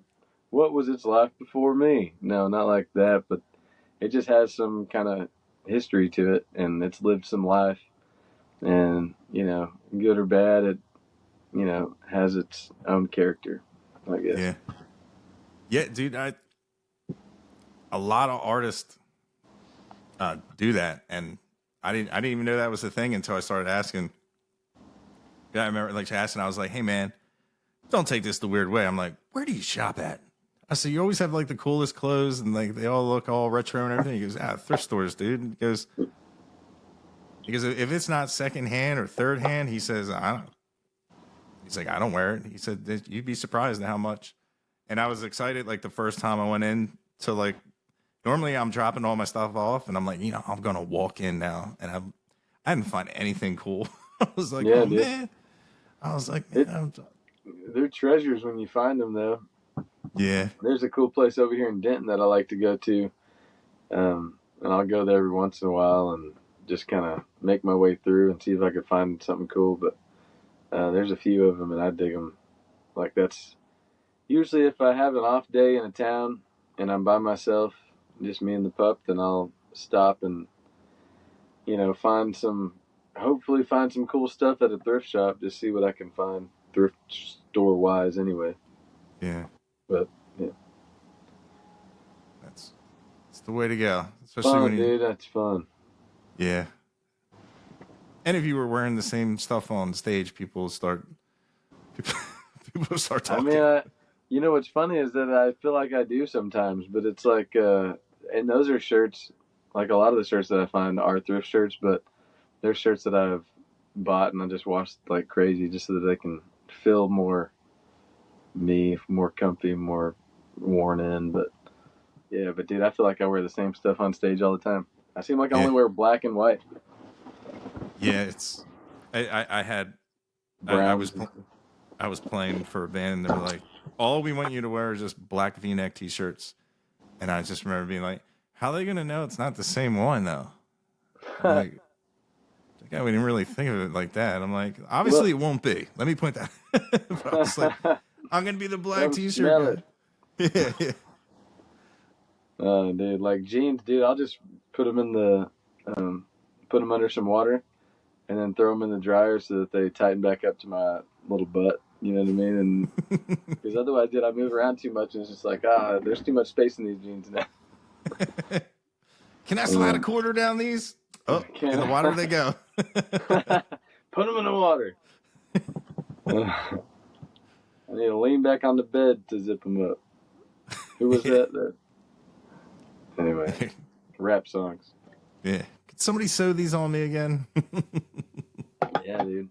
was its life before me? No, not like that, but it just has some kind of history to it, and it's lived some life, and good or bad, it has its own character, I guess. Yeah. Yeah, dude. A lot of artists do that, and I didn't even know that was a thing until I started asking. Yeah, I remember like asking. I was like, "Hey, man, don't take this the weird way." I'm like, "Where do you shop at?" I said, "You always have like the coolest clothes, and like they all look all retro and everything." He goes, thrift stores, dude." Because if it's not second hand or third hand, he says, I don't. He's like, I don't wear it. He said, you'd be surprised at how much. And I was excited like the first time I went in to like. Normally, I'm dropping all my stuff off, and I'm like, I'm gonna walk in now, and I didn't find anything cool. I was like, Yeah, oh dude. man. I was like, It man, they're treasures when you find them, though. yeah, There's a cool place over here in Denton that I like to go to, and I'll go there every once in a while and just kind of make my way through and see if I could find something cool. But there's a few of them, and I dig them. Like that's usually if I have an off day in a town and I'm by myself, just me and the pup, then I'll stop and hopefully find some cool stuff at a thrift shop. Just see what I can find thrift store wise, anyway. yeah. But yeah, That's the way to go, especially fun, when you, dude. That's fun. yeah. And if you were wearing the same stuff on stage, people start I talking. mean, what's funny is that I feel like I do sometimes, but it's like, and those are shirts. Like a lot of the shirts that I find are thrift shirts, but they're shirts that I've bought and I just washed like crazy just so that they can feel more me, more comfy, more worn in. But yeah, but dude, I feel like I wear the same stuff on stage all the time. I seem like I Yeah, only wear black and white, yeah. It's I had I browns. was I was playing for a band, and they were like, all we want you to wear is just black V-neck T-shirts. And I just remember being like, how are they gonna know it's not the same one though? I'm like, I didn't really think of it like that. I'm like, obviously it won't be. Let me point that. But I was like, I'm gonna be the black T-shirt guy. Yeah. Dude, like jeans, dude. I'll just put them in the, put them under some water, and then throw them in the dryer so that they tighten back up to my little butt. You know what I mean? And because otherwise, dude, I move around too much, and it's just like, there's too much space in these jeans now. Can I slide a quarter down these? Oh, in the water they go. Put them in the water. I need to lean back on the bed to zip them up. Who was that? Anyway, rap songs. Yeah. Could somebody sew these on me again? Yeah, dude.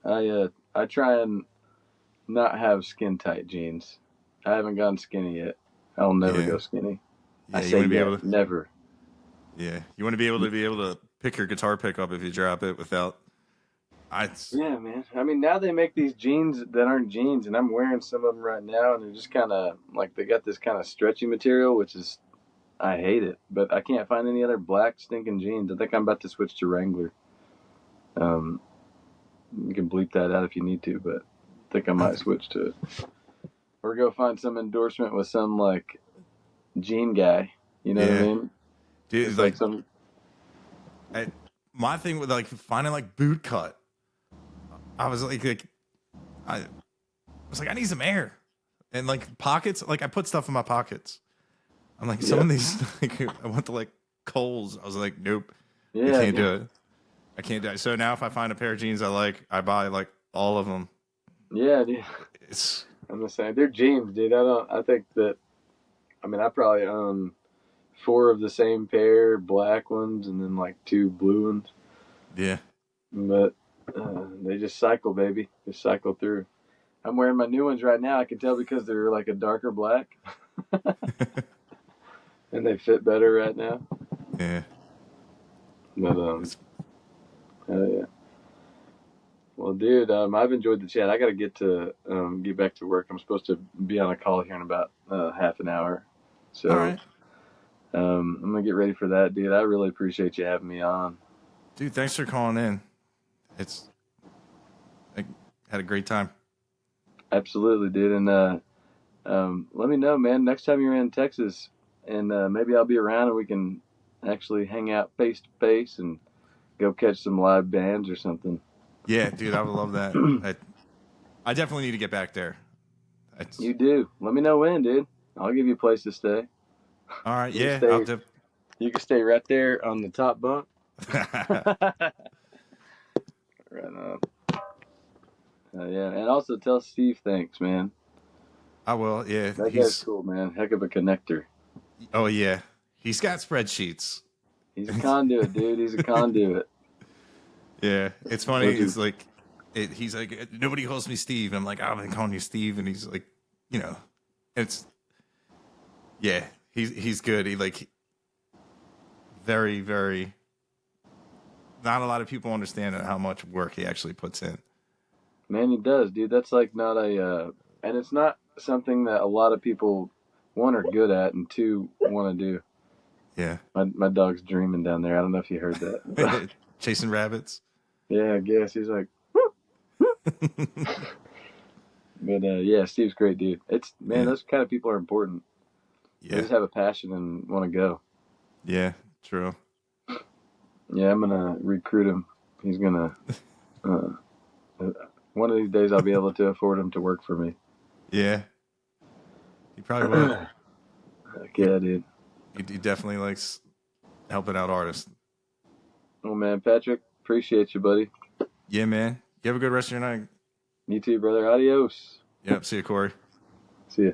I try and not have skin tight jeans. I haven't gone skinny yet. I'll never go skinny. Yeah, I say never. Yeah, you want to be able to pick your guitar pickup if you drop it without. Yeah, man. I mean, now they make these jeans that aren't jeans, and I'm wearing some of them right now, and they're just kind of like they got this kind of stretchy material, which is I hate it. But I can't find any other black stinking jeans. I think I'm about to switch to Wrangler. You can bleep that out if you need to, but I think I might switch to it, or go find some endorsement with some like jean guy. You know what I mean? Dude, it's like some. My thing with like finding like boot cut, I was like I was like I need some air, and like pockets. Like I put stuff in my pockets. I'm like some of these. Like, I went to like Kohl's. I was like, nope, I can't do it. I can't do it. So now if I find a pair of jeans I like, I buy like all of them. Yeah, dude. I'm the same. They're jeans, dude. I think that. I mean, I probably own 4 of the same pair, black ones, and then like 2 blue ones. Yeah. But they just cycle, baby. Just cycle through. I'm wearing my new ones right now. I can tell because they're like a darker black. And they fit better right now. Yeah. But, yeah. Well, dude, I've enjoyed the chat. I got to get back to work. I'm supposed to be on a call here in about half an hour. So, all right. I'm going to get ready for that, dude. I really appreciate you having me on. Dude, thanks for calling in. I had a great time. Absolutely, dude. And let me know, man, next time you're in Texas, and maybe I'll be around and we can actually hang out face to face and go catch some live bands or something. Yeah, dude, I would love that. I definitely need to get back there. You do. Let me know when, dude. I'll give you a place to stay. All right, You can stay right there on the top bunk. Right on. Yeah, and also tell Steve thanks, man. I will, yeah. That guy's cool, man. Heck of a connector. Oh, yeah. He's got spreadsheets. He's a conduit, dude. He's a conduit. Yeah, it's funny. It's like, he's like, nobody calls me Steve. And I'm like, I've been calling you Steve. And he's like, he's good. He like, very, very, not a lot of people understand how much work he actually puts in. Man, he does, dude. That's like not and it's not something that a lot of people, 1, are good at, and 2, want to do. Yeah. My dog's dreaming down there. I don't know if you heard that. Chasing rabbits. Yeah, I guess. He's like, But, yeah, Steve's a great dude. Those kind of people are important. Yeah. They just have a passion and want to go. Yeah, true. Yeah, I'm going to recruit him. He's going to, one of these days I'll be able to afford him to work for me. Yeah. He probably will. Heck yeah, dude. He definitely likes helping out artists. Oh, man, Patrick, appreciate you, buddy. Yeah, man. You have a good rest of your night. You too, brother. Adios. Yep. See you, Cory. See ya.